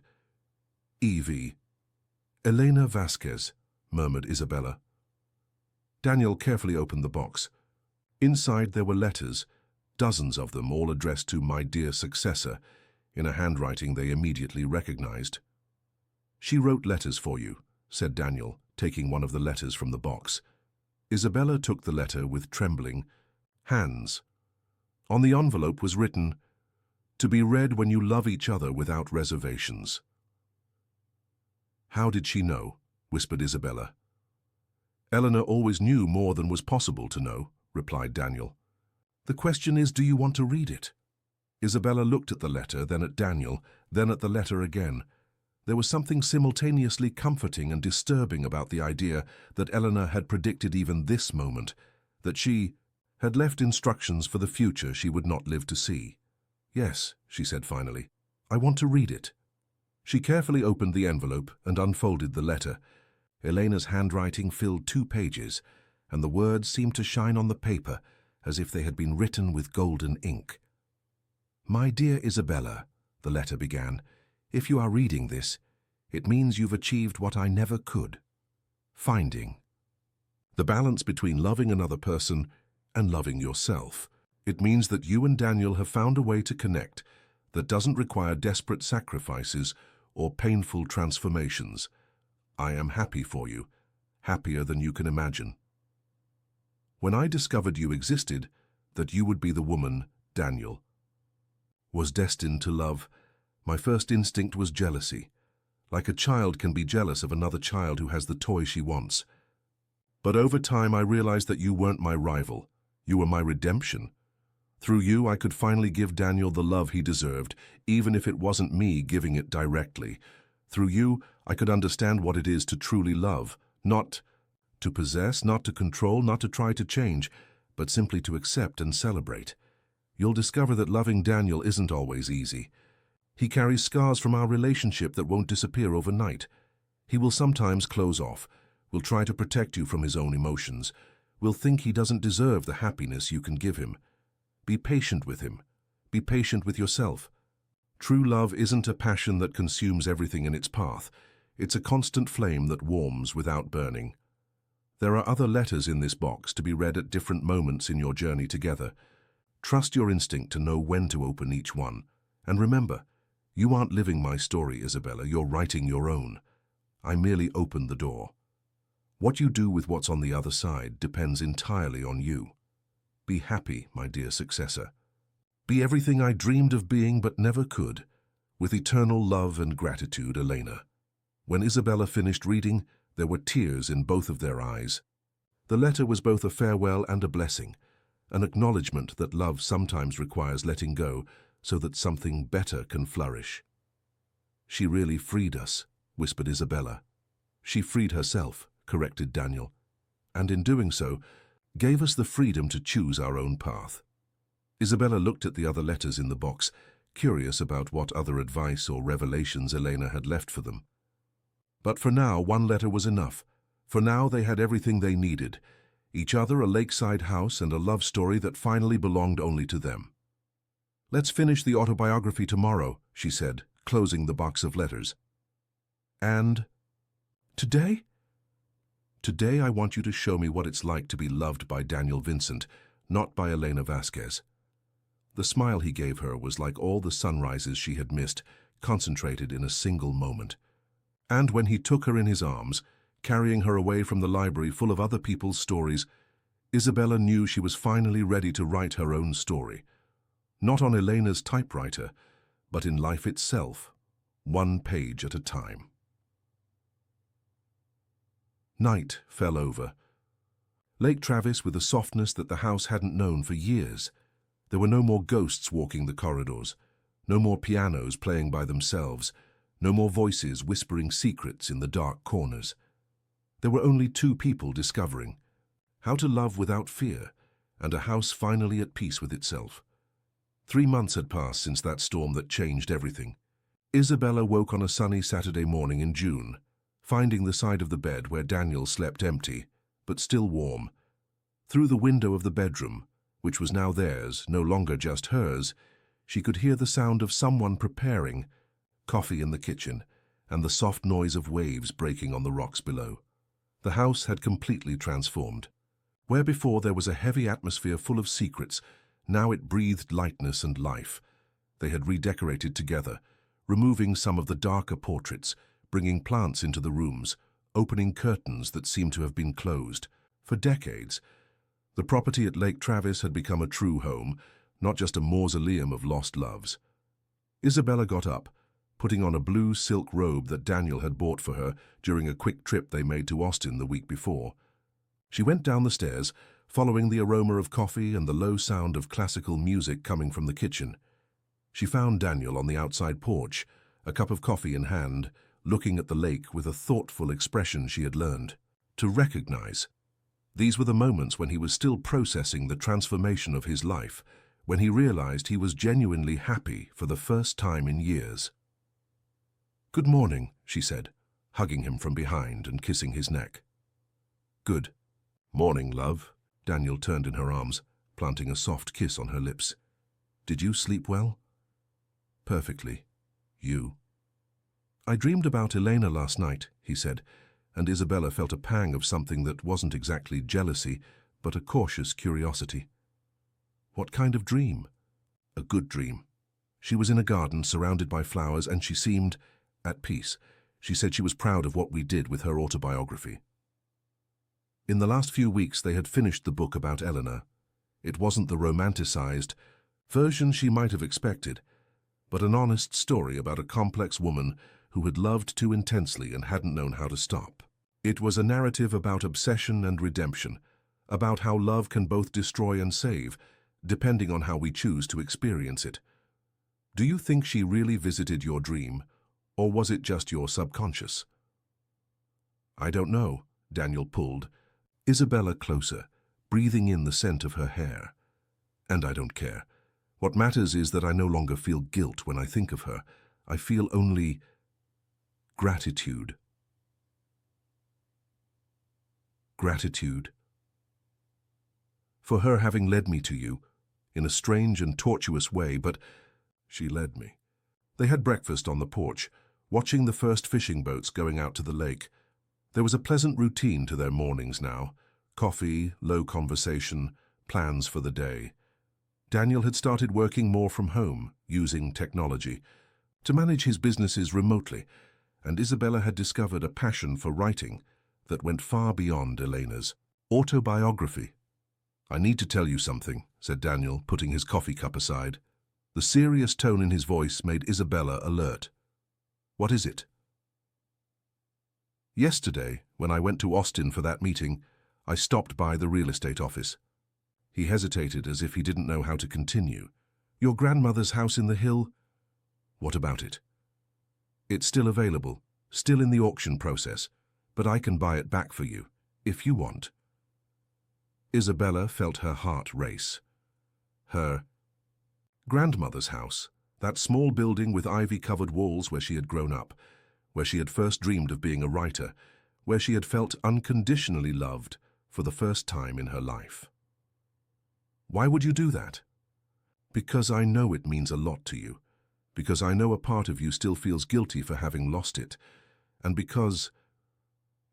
A: E.V. Elena Vasquez, murmured Isabella. Daniel carefully opened the box. Inside there were letters, dozens of them, all addressed to my dear successor, in a handwriting they immediately recognized. She wrote letters for you, said Daniel, taking one of the letters from the box. Isabella took the letter with trembling hands. On the envelope was written, "To be read when you love each other without reservations." How did she know? Whispered Isabella. Eleanor always knew more than was possible to know, replied Daniel. The question is, do you want to read it? Isabella looked at the letter, then at Daniel, then at the letter again. There was something simultaneously comforting and disturbing about the idea that Eleanor had predicted even this moment, that she had left instructions for the future she would not live to see. Yes, she said finally, I want to read it. She carefully opened the envelope and unfolded the letter. Elena's handwriting filled 2 pages, and the words seemed to shine on the paper as if they had been written with golden ink. My dear Isabella, the letter began, if you are reading this, it means you've achieved what I never could. Finding the balance between loving another person and loving yourself. It means that you and Daniel have found a way to connect that doesn't require desperate sacrifices or painful transformations. I am happy for you, happier than you can imagine. When I discovered you existed, that you would be the woman, Daniel, was destined to love, my first instinct was jealousy. Like a child can be jealous of another child who has the toy she wants. But over time I realized that you weren't my rival. You were my redemption. Through you I could finally give Daniel the love he deserved, even if it wasn't me giving it directly. Through you I could understand what it is to truly love, not to possess, not to control, not to try to change, but simply to accept and celebrate. You'll discover that loving Daniel isn't always easy. He carries scars from our relationship that won't disappear overnight. He will sometimes close off, will try to protect you from his own emotions, will think he doesn't deserve the happiness you can give him. Be patient with him. Be patient with yourself. True love isn't a passion that consumes everything in its path. It's a constant flame that warms without burning. There are other letters in this box to be read at different moments in your journey together. Trust your instinct to know when to open each one. And remember, you aren't living my story, Isabella. You're writing your own. I merely opened the door. What you do with what's on the other side depends entirely on you. Be happy, my dear successor. Be everything I dreamed of being but never could. With eternal love and gratitude, Elena. When Isabella finished reading, there were tears in both of their eyes. The letter was both a farewell and a blessing, an acknowledgement that love sometimes requires letting go so that something better can flourish. She really freed us, whispered Isabella. She freed herself, corrected Daniel, and in doing so, gave us the freedom to choose our own path. Isabella looked at the other letters in the box, curious about what other advice or revelations Elena had left for them. But for now, one letter was enough. For now, they had everything they needed, each other, a lakeside house, and a love story that finally belonged only to them. Let's finish the autobiography tomorrow, she said, closing the box of letters. And today? Today I want you to show me what it's like to be loved by Daniel Vincent, not by Elena Vasquez. The smile he gave her was like all the sunrises she had missed, concentrated in a single moment. And when he took her in his arms, carrying her away from the library full of other people's stories, Isabella knew she was finally ready to write her own story. Not on Elena's typewriter, but in life itself, one page at a time. Night fell over. Lake Travis with a softness that the house hadn't known for years. There were no more ghosts walking the corridors, no more pianos playing by themselves, no more voices whispering secrets in the dark corners. There were only two people discovering how to love without fear, and a house finally at peace with itself. 3 months had passed since that storm that changed everything. Isabella woke on a sunny Saturday morning in June, finding the side of the bed where Daniel slept empty, but still warm. Through the window of the bedroom, which was now theirs, no longer just hers, she could hear the sound of someone preparing, coffee in the kitchen, and the soft noise of waves breaking on the rocks below. The house had completely transformed. Where before there was a heavy atmosphere full of secrets, now it breathed lightness and life. They had redecorated together, removing some of the darker portraits, bringing plants into the rooms, opening curtains that seemed to have been closed. For decades, the property at Lake Travis had become a true home, not just a mausoleum of lost loves. Isabella got up, putting on a blue silk robe that Daniel had bought for her during a quick trip they made to Austin the week before. She went down the stairs, following the aroma of coffee and the low sound of classical music coming from the kitchen. She found Daniel on the outside porch, a cup of coffee in hand, looking at the lake with a thoughtful expression she had learned to recognize. These were the moments when he was still processing the transformation of his life, when he realized he was genuinely happy for the first time in years. "Good morning," she said, hugging him from behind and kissing his neck. "Good morning, love." Daniel turned in her arms, planting a soft kiss on her lips. "Did you sleep well?" "Perfectly. You?" "I dreamed about Elena last night," he said, and Isabella felt a pang of something that wasn't exactly jealousy, but a cautious curiosity. "What kind of dream?" "A good dream. She was in a garden surrounded by flowers and she seemed at peace. She said she was proud of what we did with her autobiography." In the last few weeks they had finished the book about Eleanor. It wasn't the romanticized version she might have expected, but an honest story about a complex woman who had loved too intensely and hadn't known how to stop. It was a narrative about obsession and redemption, about how love can both destroy and save, depending on how we choose to experience it. Do you think she really visited your dream, or was it just your subconscious? "I don't know," Daniel pulled Isabella closer, breathing in the scent of her hair. "And I don't care. What matters is that I no longer feel guilt when I think of her. I feel only gratitude. Gratitude. For her having led me to you, in a strange and tortuous way, but she led me. They had breakfast on the porch, watching the first fishing boats going out to the lake. There was a pleasant routine to their mornings now. Coffee, low conversation, plans for the day. Daniel had started working more from home, using technology, to manage his businesses remotely, and Isabella had discovered a passion for writing that went far beyond Elena's. Autobiography. "I need to tell you something," said Daniel, putting his coffee cup aside. The serious tone in his voice made Isabella alert. "What is it?" "Yesterday, when I went to Austin for that meeting, I stopped by the real estate office." He hesitated as if he didn't know how to continue. "Your grandmother's house in the hill?" "What about it?" "It's still available, still in the auction process, but I can buy it back for you, if you want." Isabella felt her heart race. Her grandmother's house, that small building with ivy-covered walls where she had grown up, where she had first dreamed of being a writer, where she had felt unconditionally loved for the first time in her life. "Why would you do that?" "Because I know it means a lot to you, because I know a part of you still feels guilty for having lost it, and because—"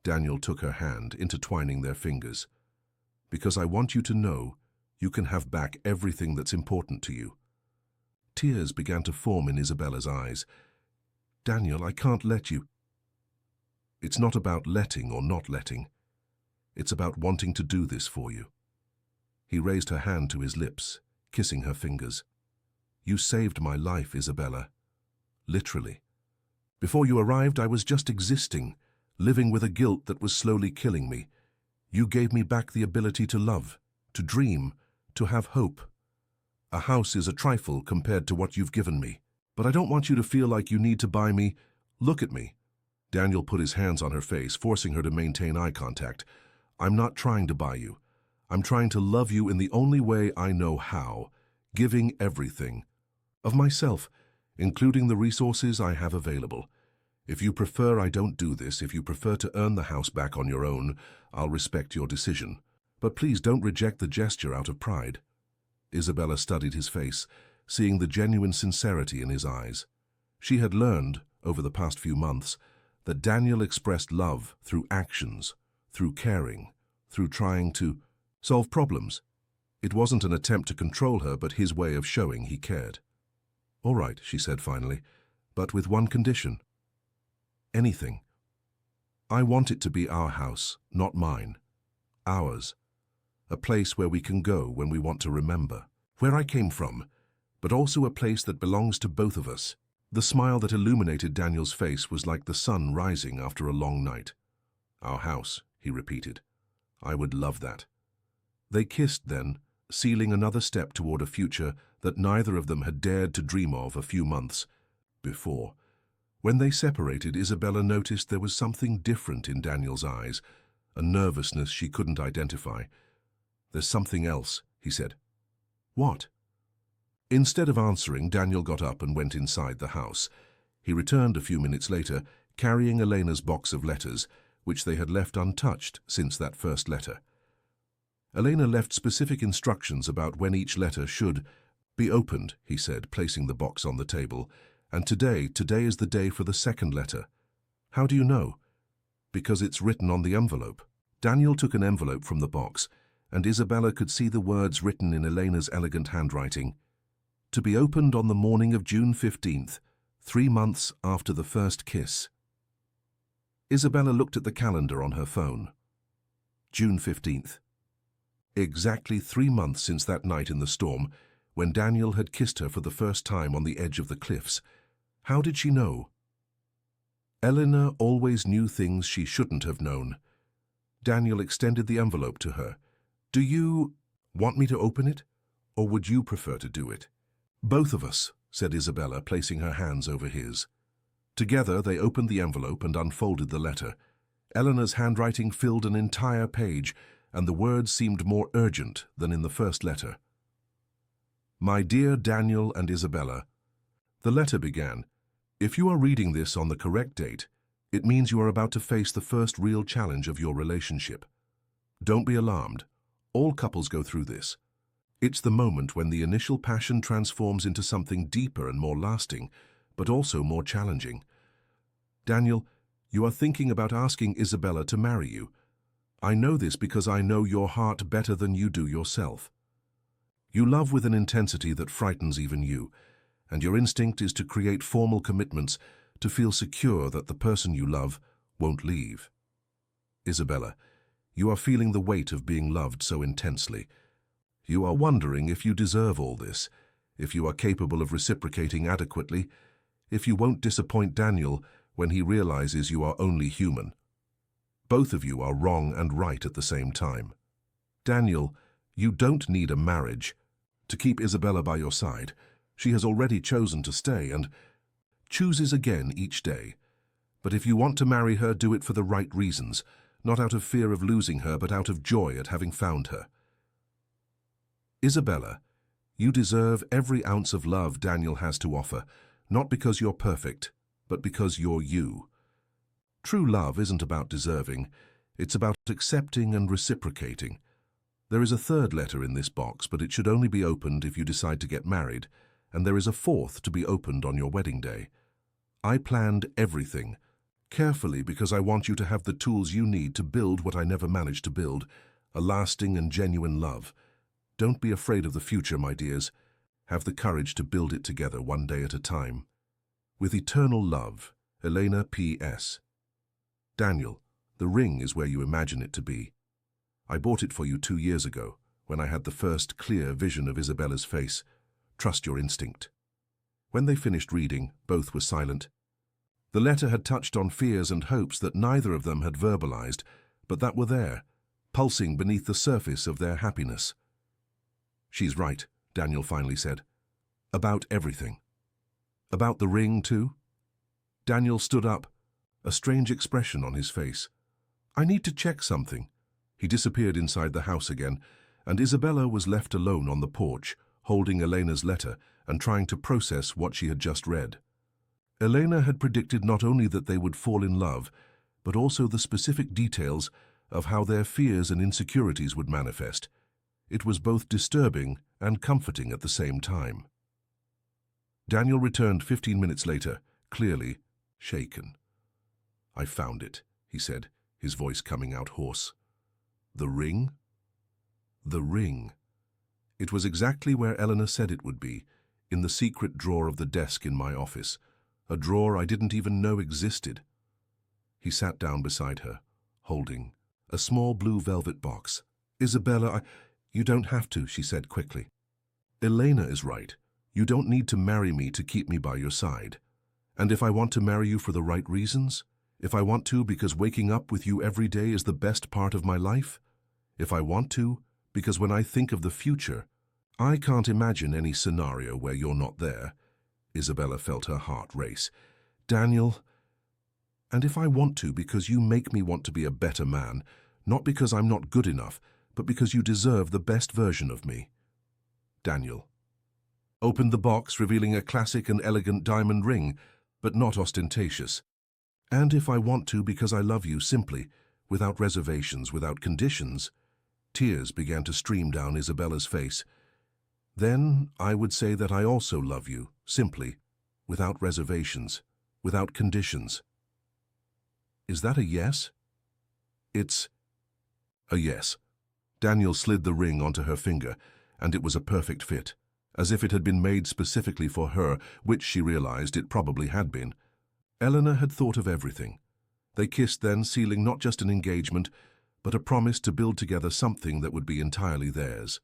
A: Daniel took her hand, intertwining their fingers. "Because I want you to know you can have back everything that's important to you." Tears began to form in Isabella's eyes. "Daniel, I can't let you." "It's not about letting or not letting. It's about wanting to do this for you." He raised her hand to his lips, kissing her fingers. "You saved my life, Isabella. Literally. Before you arrived, I was just existing, living with a guilt that was slowly killing me. You gave me back the ability to love, to dream, to have hope. A house is a trifle compared to what you've given me. But I don't want you to feel like you need to buy me. Look at me." Daniel put his hands on her face, forcing her to maintain eye contact. "I'm not trying to buy you. I'm trying to love you in the only way I know how, giving everything. Of myself, including the resources I have available. If you prefer I don't do this, if you prefer to earn the house back on your own, I'll respect your decision. But please don't reject the gesture out of pride." Isabella studied his face, seeing the genuine sincerity in his eyes. She had learned, over the past few months, that Daniel expressed love through actions, through caring, through trying to solve problems. It wasn't an attempt to control her, but his way of showing he cared. "All right," she said finally, "but with one condition." "Anything." "I want it to be our house, not mine. Ours. A place where we can go when we want to remember. Where I came from, but also a place that belongs to both of us." The smile that illuminated Daniel's face was like the sun rising after a long night. "Our house," he repeated. "I would love that." They kissed then, sealing another step toward a future that neither of them had dared to dream of a few months before. When they separated, Isabella noticed there was something different in Daniel's eyes, a nervousness she couldn't identify. "There's something else," he said. "What?" Instead of answering, Daniel got up and went inside the house. He returned a few minutes later, carrying Elena's box of letters, which they had left untouched since that first letter. Elena left specific instructions about when each letter should be opened, he said, placing the box on the table. "And today is the day for the second letter." "How do you know?" "Because it's written on the envelope." Daniel took an envelope from the box, and Isabella could see the words written in Elena's elegant handwriting. "To be opened on the morning of June 15th, 3 months after the first kiss." Isabella looked at the calendar on her phone. June 15th. Exactly 3 months since that night in the storm, when Daniel had kissed her for the first time on the edge of the cliffs. How did she know? Eleanor always knew things she shouldn't have known. Daniel extended the envelope to her. "Do you want me to open it, or would you prefer to do it?" "Both of us," said Isabella, placing her hands over his. Together they opened the envelope and unfolded the letter. Eleanor's handwriting filled an entire page, and the words seemed more urgent than in the first letter. My dear Daniel and Isabella, the letter began, if you are reading this on the correct date, it means you are about to face the first real challenge of your relationship. Don't be alarmed. All couples go through this. It's the moment when the initial passion transforms into something deeper and more lasting, but also more challenging. Daniel, you are thinking about asking Isabella to marry you. I know this because I know your heart better than you do yourself. You love with an intensity that frightens even you, and your instinct is to create formal commitments to feel secure that the person you love won't leave. Isabella, you are feeling the weight of being loved so intensely. You are wondering if you deserve all this, if you are capable of reciprocating adequately, if you won't disappoint Daniel when he realizes you are only human. Both of you are wrong and right at the same time. Daniel, you don't need a marriage to keep Isabella by your side. She has already chosen to stay and chooses again each day. But if you want to marry her, do it for the right reasons, not out of fear of losing her, but out of joy at having found her. Isabella, you deserve every ounce of love Daniel has to offer, not because you're perfect, but because you're you. True love isn't about deserving, it's about accepting and reciprocating. There is a third letter in this box, but it should only be opened if you decide to get married, and there is a fourth to be opened on your wedding day. I planned everything, carefully because I want you to have the tools you need to build what I never managed to build, a lasting and genuine love. Don't be afraid of the future, my dears. Have the courage to build it together one day at a time. With eternal love, Elena P.S. Daniel, the ring is where you imagine it to be. I bought it for you 2 years ago, when I had the first clear vision of Isabella's face. Trust your instinct. When they finished reading, both were silent. The letter had touched on fears and hopes that neither of them had verbalized, but that were there, pulsing beneath the surface of their happiness. She's right, Daniel finally said. About everything. About the ring, too? Daniel stood up, a strange expression on his face. I need to check something. He disappeared inside the house again, and Isabella was left alone on the porch, holding Elena's letter and trying to process what she had just read. Elena had predicted not only that they would fall in love, but also the specific details of how their fears and insecurities would manifest. It was both disturbing and comforting at the same time. Daniel returned 15 minutes later, clearly shaken. I found it, he said, his voice coming out hoarse. The ring? The ring. It was exactly where Eleanor said it would be, in the secret drawer of the desk in my office, a drawer I didn't even know existed. He sat down beside her, holding a small blue velvet box. Isabella, you don't have to, she said quickly. Elena is right. You don't need to marry me to keep me by your side. And if I want to marry you for the right reasons, if I want to because waking up with you every day is the best part of my life, if I want to because when I think of the future, I can't imagine any scenario where you're not there. Isabella felt her heart race. Daniel, and if I want to because you make me want to be a better man, not because I'm not good enough, but because you deserve the best version of me. Daniel opened the box, revealing a classic and elegant diamond ring, but not ostentatious. And if I want to because I love you simply, without reservations, without conditions. Tears began to stream down Isabella's face. Then I would say that I also love you, simply, without reservations, without conditions. Is that a yes? It's a yes. Daniel slid the ring onto her finger, and it was a perfect fit, as if it had been made specifically for her, which she realized it probably had been. Eleanor had thought of everything. They kissed then, sealing not just an engagement, but a promise to build together something that would be entirely theirs.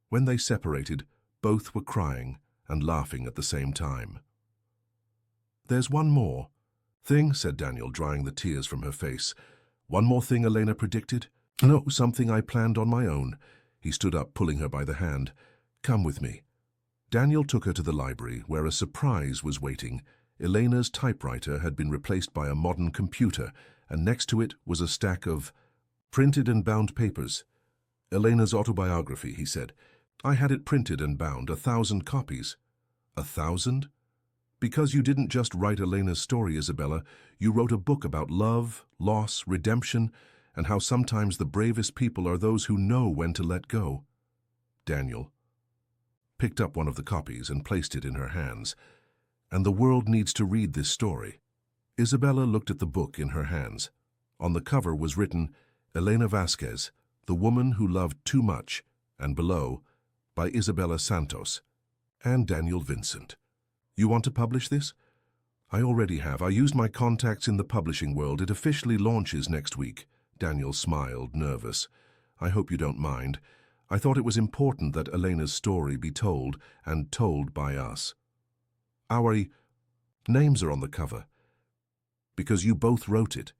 A: When they separated, both were crying and laughing at the same time. There's one more thing, said Daniel, drying the tears from her face. One more thing, Elena predicted. No, something I planned on my own. He stood up, pulling her by the hand. Come with me. Daniel took her to the library, where a surprise was waiting. Elena's typewriter had been replaced by a modern computer, and next to it was a stack of printed and bound papers. Elena's autobiography, he said. I had it printed and bound, 1,000 copies. 1,000? Because you didn't just write Elena's story, Isabella, you wrote a book about love, loss, redemption, and how sometimes the bravest people are those who know when to let go. Daniel picked up one of the copies and placed it in her hands. And the world needs to read this story. Isabella looked at the book in her hands. On the cover was written, Elena Vasquez, the woman who loved too much, and below, by Isabella Santos and Daniel Vincent. You want to publish this? I already have. I used my contacts in the publishing world. It officially launches next week. Daniel smiled, nervous. I hope you don't mind. I thought it was important that Elena's story be told, and told by us. Our names are on the cover. Because you both wrote it.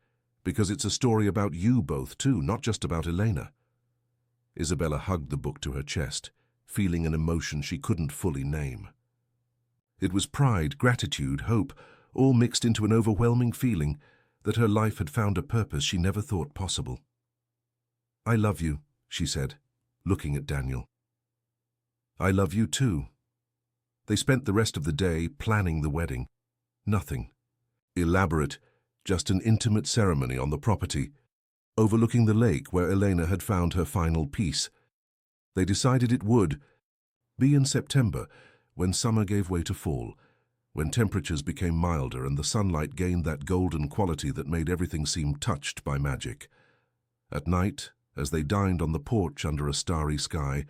A: Because it's a story about you both too, not just about Elena. Isabella hugged the book to her chest, feeling an emotion she couldn't fully name. It was pride, gratitude, hope, all mixed into an overwhelming feeling that her life had found a purpose she never thought possible. I love you, she said, looking at Daniel. I love you too. They spent the rest of the day planning the wedding. Nothing elaborate, just an intimate ceremony on the property, overlooking the lake where Elena had found her final peace. They decided it would be in September, when summer gave way to fall, when temperatures became milder and the sunlight gained that golden quality that made everything seem touched by magic. At night, as they dined on the porch under a starry sky,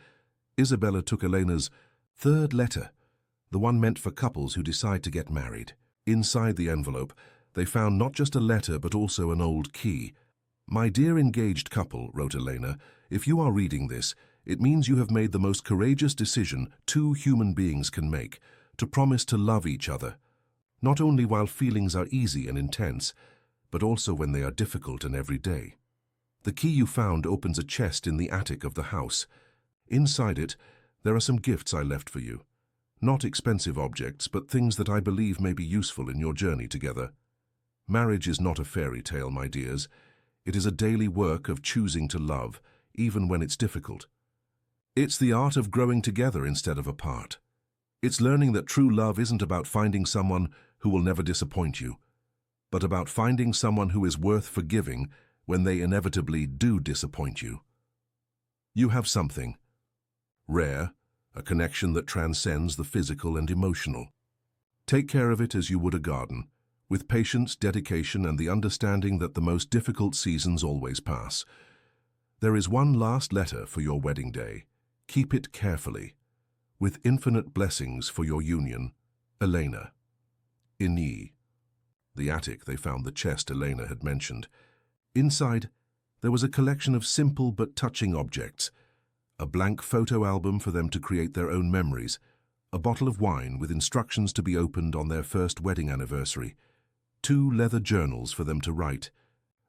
A: Isabella took Elena's third letter, the one meant for couples who decide to get married. Inside the envelope, they found not just a letter but also an old key. My dear engaged couple, wrote Elena, if you are reading this, it means you have made the most courageous decision two human beings can make, to promise to love each other, not only while feelings are easy and intense, but also when they are difficult and everyday. The key you found opens a chest in the attic of the house. Inside it, there are some gifts I left for you. Not expensive objects, but things that I believe may be useful in your journey together. Marriage is not a fairy tale, my dears. It is a daily work of choosing to love, even when it's difficult. It's the art of growing together instead of apart. It's learning that true love isn't about finding someone who will never disappoint you, but about finding someone who is worth forgiving when they inevitably do disappoint you. You have something rare, a connection that transcends the physical and emotional. Take care of it as you would a garden, with patience, dedication, and the understanding that the most difficult seasons always pass. There is one last letter for your wedding day. Keep it carefully. With infinite blessings for your union, Elena. Ini. The attic, they found the chest Elena had mentioned. Inside, there was a collection of simple but touching objects. A blank photo album for them to create their own memories, a bottle of wine with instructions to be opened on their first wedding anniversary, 2 leather journals for them to write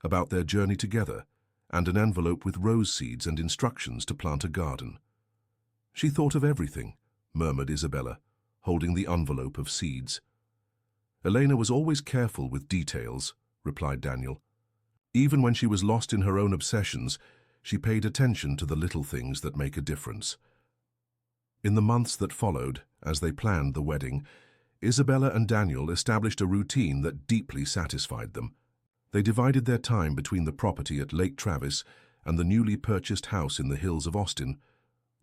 A: about their journey together, and an envelope with rose seeds and instructions to plant a garden. She thought of everything, murmured Isabella, holding the envelope of seeds. Elena was always careful with details, replied Daniel. Even when she was lost in her own obsessions, she paid attention to the little things that make a difference. In the months that followed, as they planned the wedding, Isabella and Daniel established a routine that deeply satisfied them. They divided their time between the property at Lake Travis and the newly purchased house in the hills of Austin,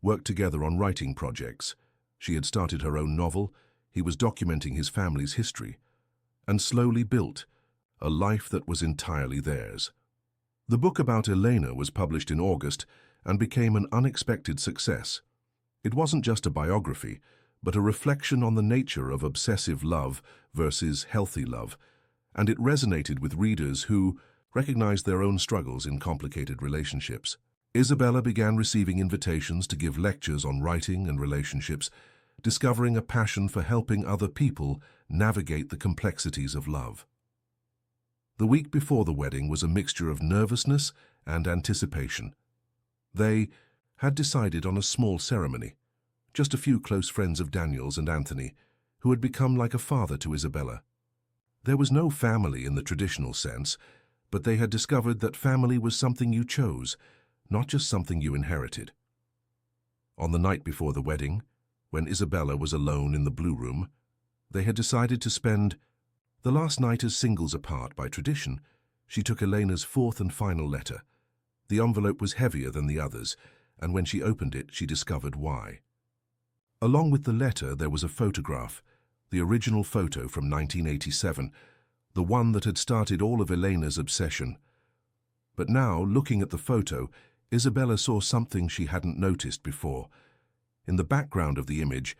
A: worked together on writing projects. She had started her own novel, he was documenting his family's history, and slowly built a life that was entirely theirs. The book about Elena was published in August and became an unexpected success. It wasn't just a biography, but a reflection on the nature of obsessive love versus healthy love, and it resonated with readers who recognized their own struggles in complicated relationships. Isabella began receiving invitations to give lectures on writing and relationships, discovering a passion for helping other people navigate the complexities of love. The week before the wedding was a mixture of nervousness and anticipation. They had decided on a small ceremony, just a few close friends of Daniel's and Anthony, who had become like a father to Isabella. There was no family in the traditional sense, but they had discovered that family was something you chose, not just something you inherited. On the night before the wedding, when Isabella was alone in the blue room, they had decided to spend the last night as singles apart. By tradition, she took Elena's fourth and final letter. The envelope was heavier than the others, and when she opened it, she discovered why. Along with the letter, there was a photograph, the original photo from 1987, the one that had started all of Elena's obsession. But now, looking at the photo, Isabella saw something she hadn't noticed before. In the background of the image,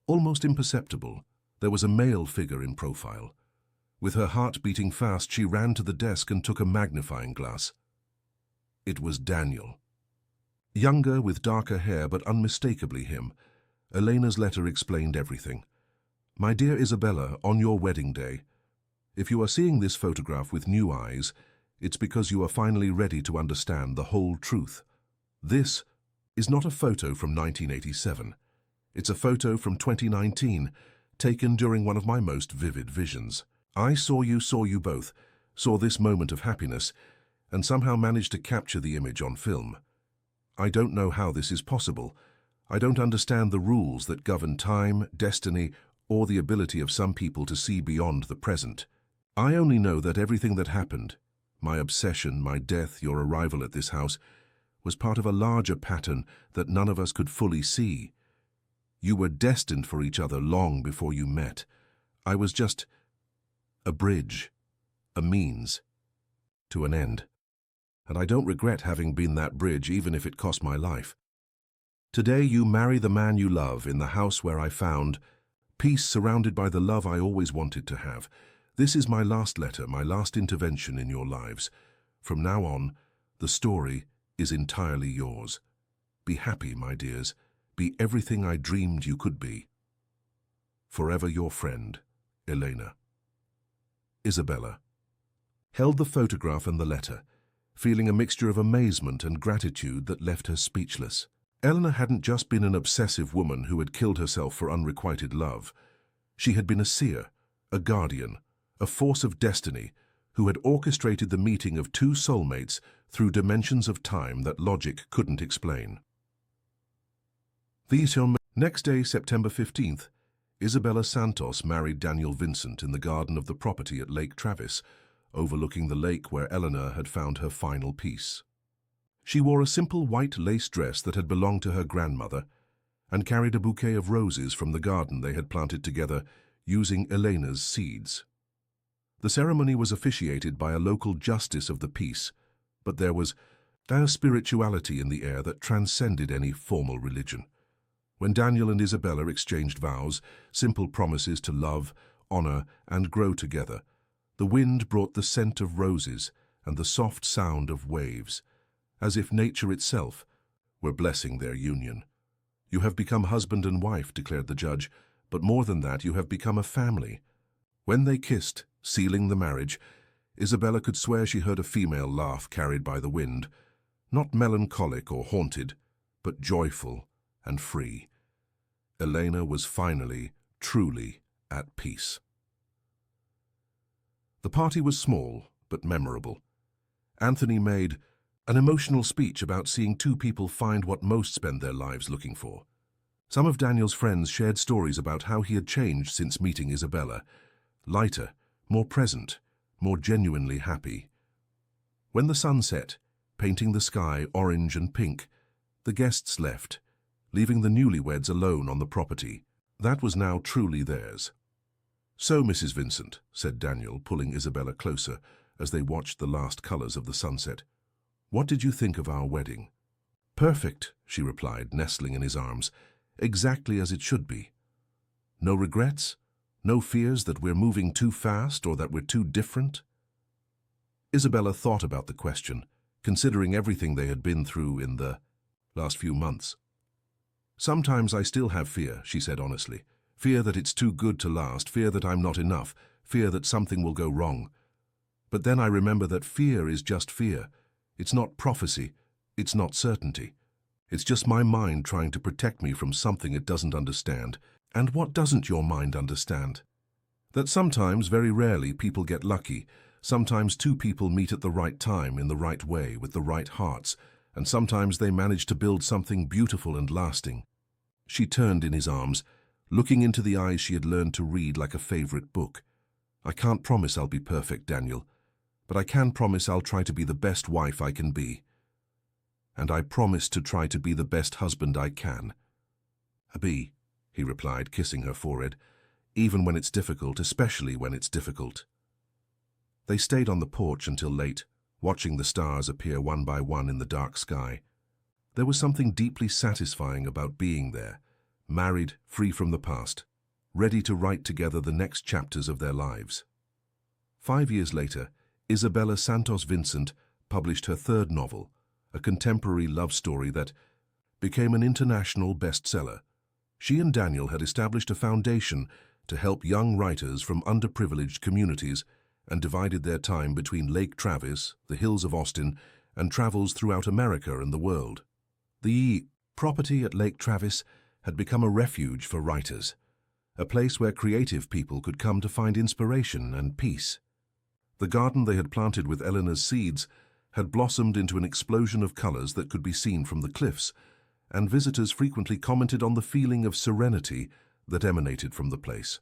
A: almost imperceptible, there was a male figure in profile. With her heart beating fast, she ran to the desk and took a magnifying glass. It was Daniel. Younger, with darker hair, but unmistakably him. Elena's letter explained everything. My dear Isabella, on your wedding day, if you are seeing this photograph with new eyes, it's because you are finally ready to understand the whole truth. This is not a photo from 1987. It's a photo from 2019, taken during one of my most vivid visions. I saw you both, saw this moment of happiness, and somehow managed to capture the image on film. I don't know how this is possible. I don't understand the rules that govern time, destiny, or the ability of some people to see beyond the present. I only know that everything that happened, my obsession, my death, your arrival at this house, was part of a larger pattern that none of us could fully see. You were destined for each other long before you met. I was just a bridge, a means, to an end. And I don't regret having been that bridge, even if it cost my life. Today you marry the man you love in the house where I found peace, surrounded by the love I always wanted to have. This is my last letter, my last intervention in your lives. From now on, the story is entirely yours. Be happy, my dears. Be everything I dreamed you could be. Forever your friend, Elena. Isabella held the photograph and the letter, feeling a mixture of amazement and gratitude that left her speechless. Eleanor hadn't just been an obsessive woman who had killed herself for unrequited love. She had been a seer, a guardian, a force of destiny who had orchestrated the meeting of two soulmates through dimensions of time that logic couldn't explain. Next day, September 15th, Isabella Santos married Daniel Vincent in the garden of the property at Lake Travis, overlooking the lake where Eleanor had found her final peace. She wore a simple white lace dress that had belonged to her grandmother and carried a bouquet of roses from the garden they had planted together using Elena's seeds. The ceremony was officiated by a local justice of the peace, but there was a spirituality in the air that transcended any formal religion. When Daniel and Isabella exchanged vows, simple promises to love, honor, and grow together, the wind brought the scent of roses and the soft sound of waves, as if nature itself were blessing their union. You have become husband and wife, declared the judge, but more than that, you have become a family. When they kissed, sealing the marriage, Isabella could swear she heard a female laugh carried by the wind, not melancholic or haunted, but joyful and free. Elena was finally, truly at peace. The party was small, but memorable. Anthony made an emotional speech about seeing two people find what most spend their lives looking for. Some of Daniel's friends shared stories about how he had changed since meeting Isabella, lighter, more present, more genuinely happy. When the sun set, painting the sky orange and pink, the guests left, leaving the newlyweds alone on the property. That was now truly theirs. So, Mrs. Vincent, said Daniel, pulling Isabella closer as they watched the last colors of the sunset, what did you think of our wedding? Perfect, she replied, nestling in his arms, exactly as it should be. No regrets? No fears that we're moving too fast or that we're too different? Isabella thought about the question, considering everything they had been through in the last few months. Sometimes I still have fear, she said honestly. Fear that it's too good to last, fear that I'm not enough, fear that something will go wrong. But then I remember that fear is just fear. It's not prophecy, it's not certainty. It's just my mind trying to protect me from something it doesn't understand. And what doesn't your mind understand? That sometimes, very rarely, people get lucky. Sometimes two people meet at the right time, in the right way, with the right hearts, and sometimes they manage to build something beautiful and lasting. She turned in his arms, looking into the eyes she had learned to read like a favorite book. I can't promise I'll be perfect, Daniel, but I can promise I'll try to be the best wife I can be. And I promise to try to be the best husband I can. Abi, he replied, kissing her forehead, even when it's difficult, especially when it's difficult. They stayed on the porch until late, watching the stars appear one by one in the dark sky. There was something deeply satisfying about being there, married, free from the past, ready to write together the next chapters of their lives. 5 years later, Isabella Santos Vincent published her third novel, a contemporary love story that became an international bestseller. She and Daniel had established a foundation to help young writers from underprivileged communities and divided their time between Lake Travis, the hills of Austin, and travels throughout America and the world. The property at Lake Travis had become a refuge for writers, a place where creative people could come to find inspiration and peace. The garden they had planted with Eleanor's seeds had blossomed into an explosion of colors that could be seen from the cliffs, and visitors frequently commented on the feeling of serenity that emanated from the place.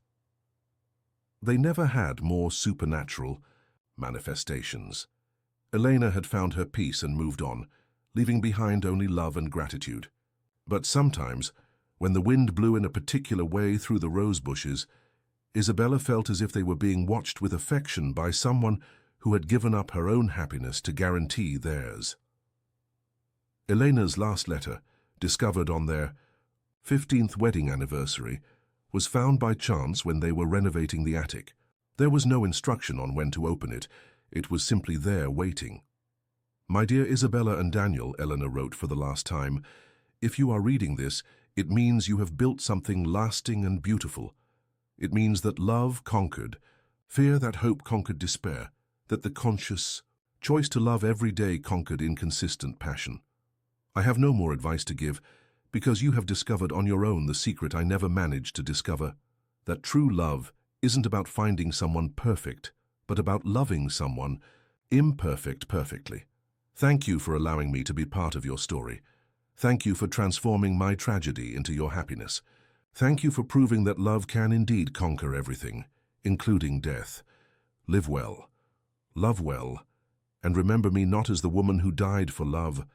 A: They never had more supernatural manifestations. Elena had found her peace and moved on, leaving behind only love and gratitude. But sometimes, when the wind blew in a particular way through the rose bushes, Isabella felt as if they were being watched with affection by someone who had given up her own happiness to guarantee theirs. Elena's last letter, discovered on their 15th wedding anniversary, was found by chance when they were renovating the attic. There was no instruction on when to open it. It was simply there waiting. "My dear Isabella and Daniel," Eleanor wrote for the last time, "if you are reading this, it means you have built something lasting and beautiful. It means that love conquered, fear that hope conquered despair, that the conscious choice to love every day conquered inconsistent passion. I have no more advice to give, because you have discovered on your own the secret I never managed to discover, that true love isn't about finding someone perfect, but about loving someone imperfect perfectly. Thank you for allowing me to be part of your story. Thank you for transforming my tragedy into your happiness. Thank you for proving that love can indeed conquer everything, including death. Live well, love well, and remember me not as the woman who died for love,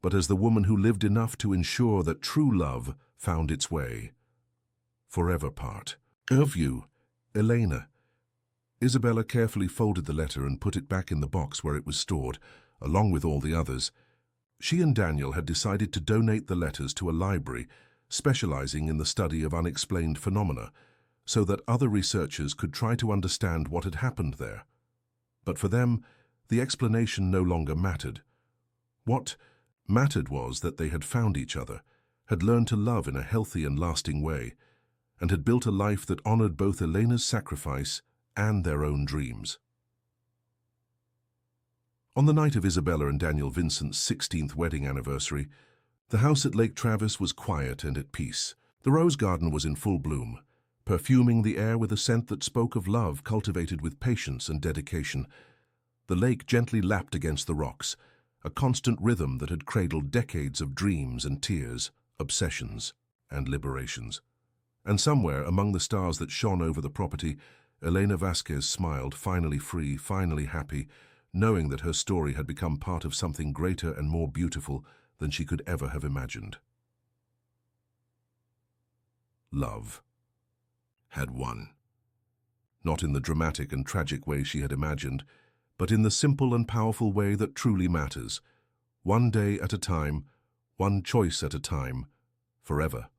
A: but as the woman who lived enough to ensure that true love found its way. Forever part. Of you, Elena." Isabella carefully folded the letter and put it back in the box where it was stored, along with all the others. She and Daniel had decided to donate the letters to a library specializing in the study of unexplained phenomena, so that other researchers could try to understand what had happened there. But for them, the explanation no longer mattered. What mattered was that they had found each other, had learned to love in a healthy and lasting way, and had built a life that honored both Elena's sacrifice and their own dreams. On the night of Isabella and Daniel Vincent's 16th wedding anniversary, the house at Lake Travis was quiet and at peace. The rose garden was in full bloom, perfuming the air with a scent that spoke of love cultivated with patience and dedication. The lake gently lapped against the rocks, a constant rhythm that had cradled decades of dreams and tears, obsessions and liberations. And somewhere among the stars that shone over the property, Elena Vasquez smiled, finally free, finally happy, knowing that her story had become part of something greater and more beautiful than she could ever have imagined. Love had won. Not in the dramatic and tragic way she had imagined, but in the simple and powerful way that truly matters. One day at a time, one choice at a time, forever.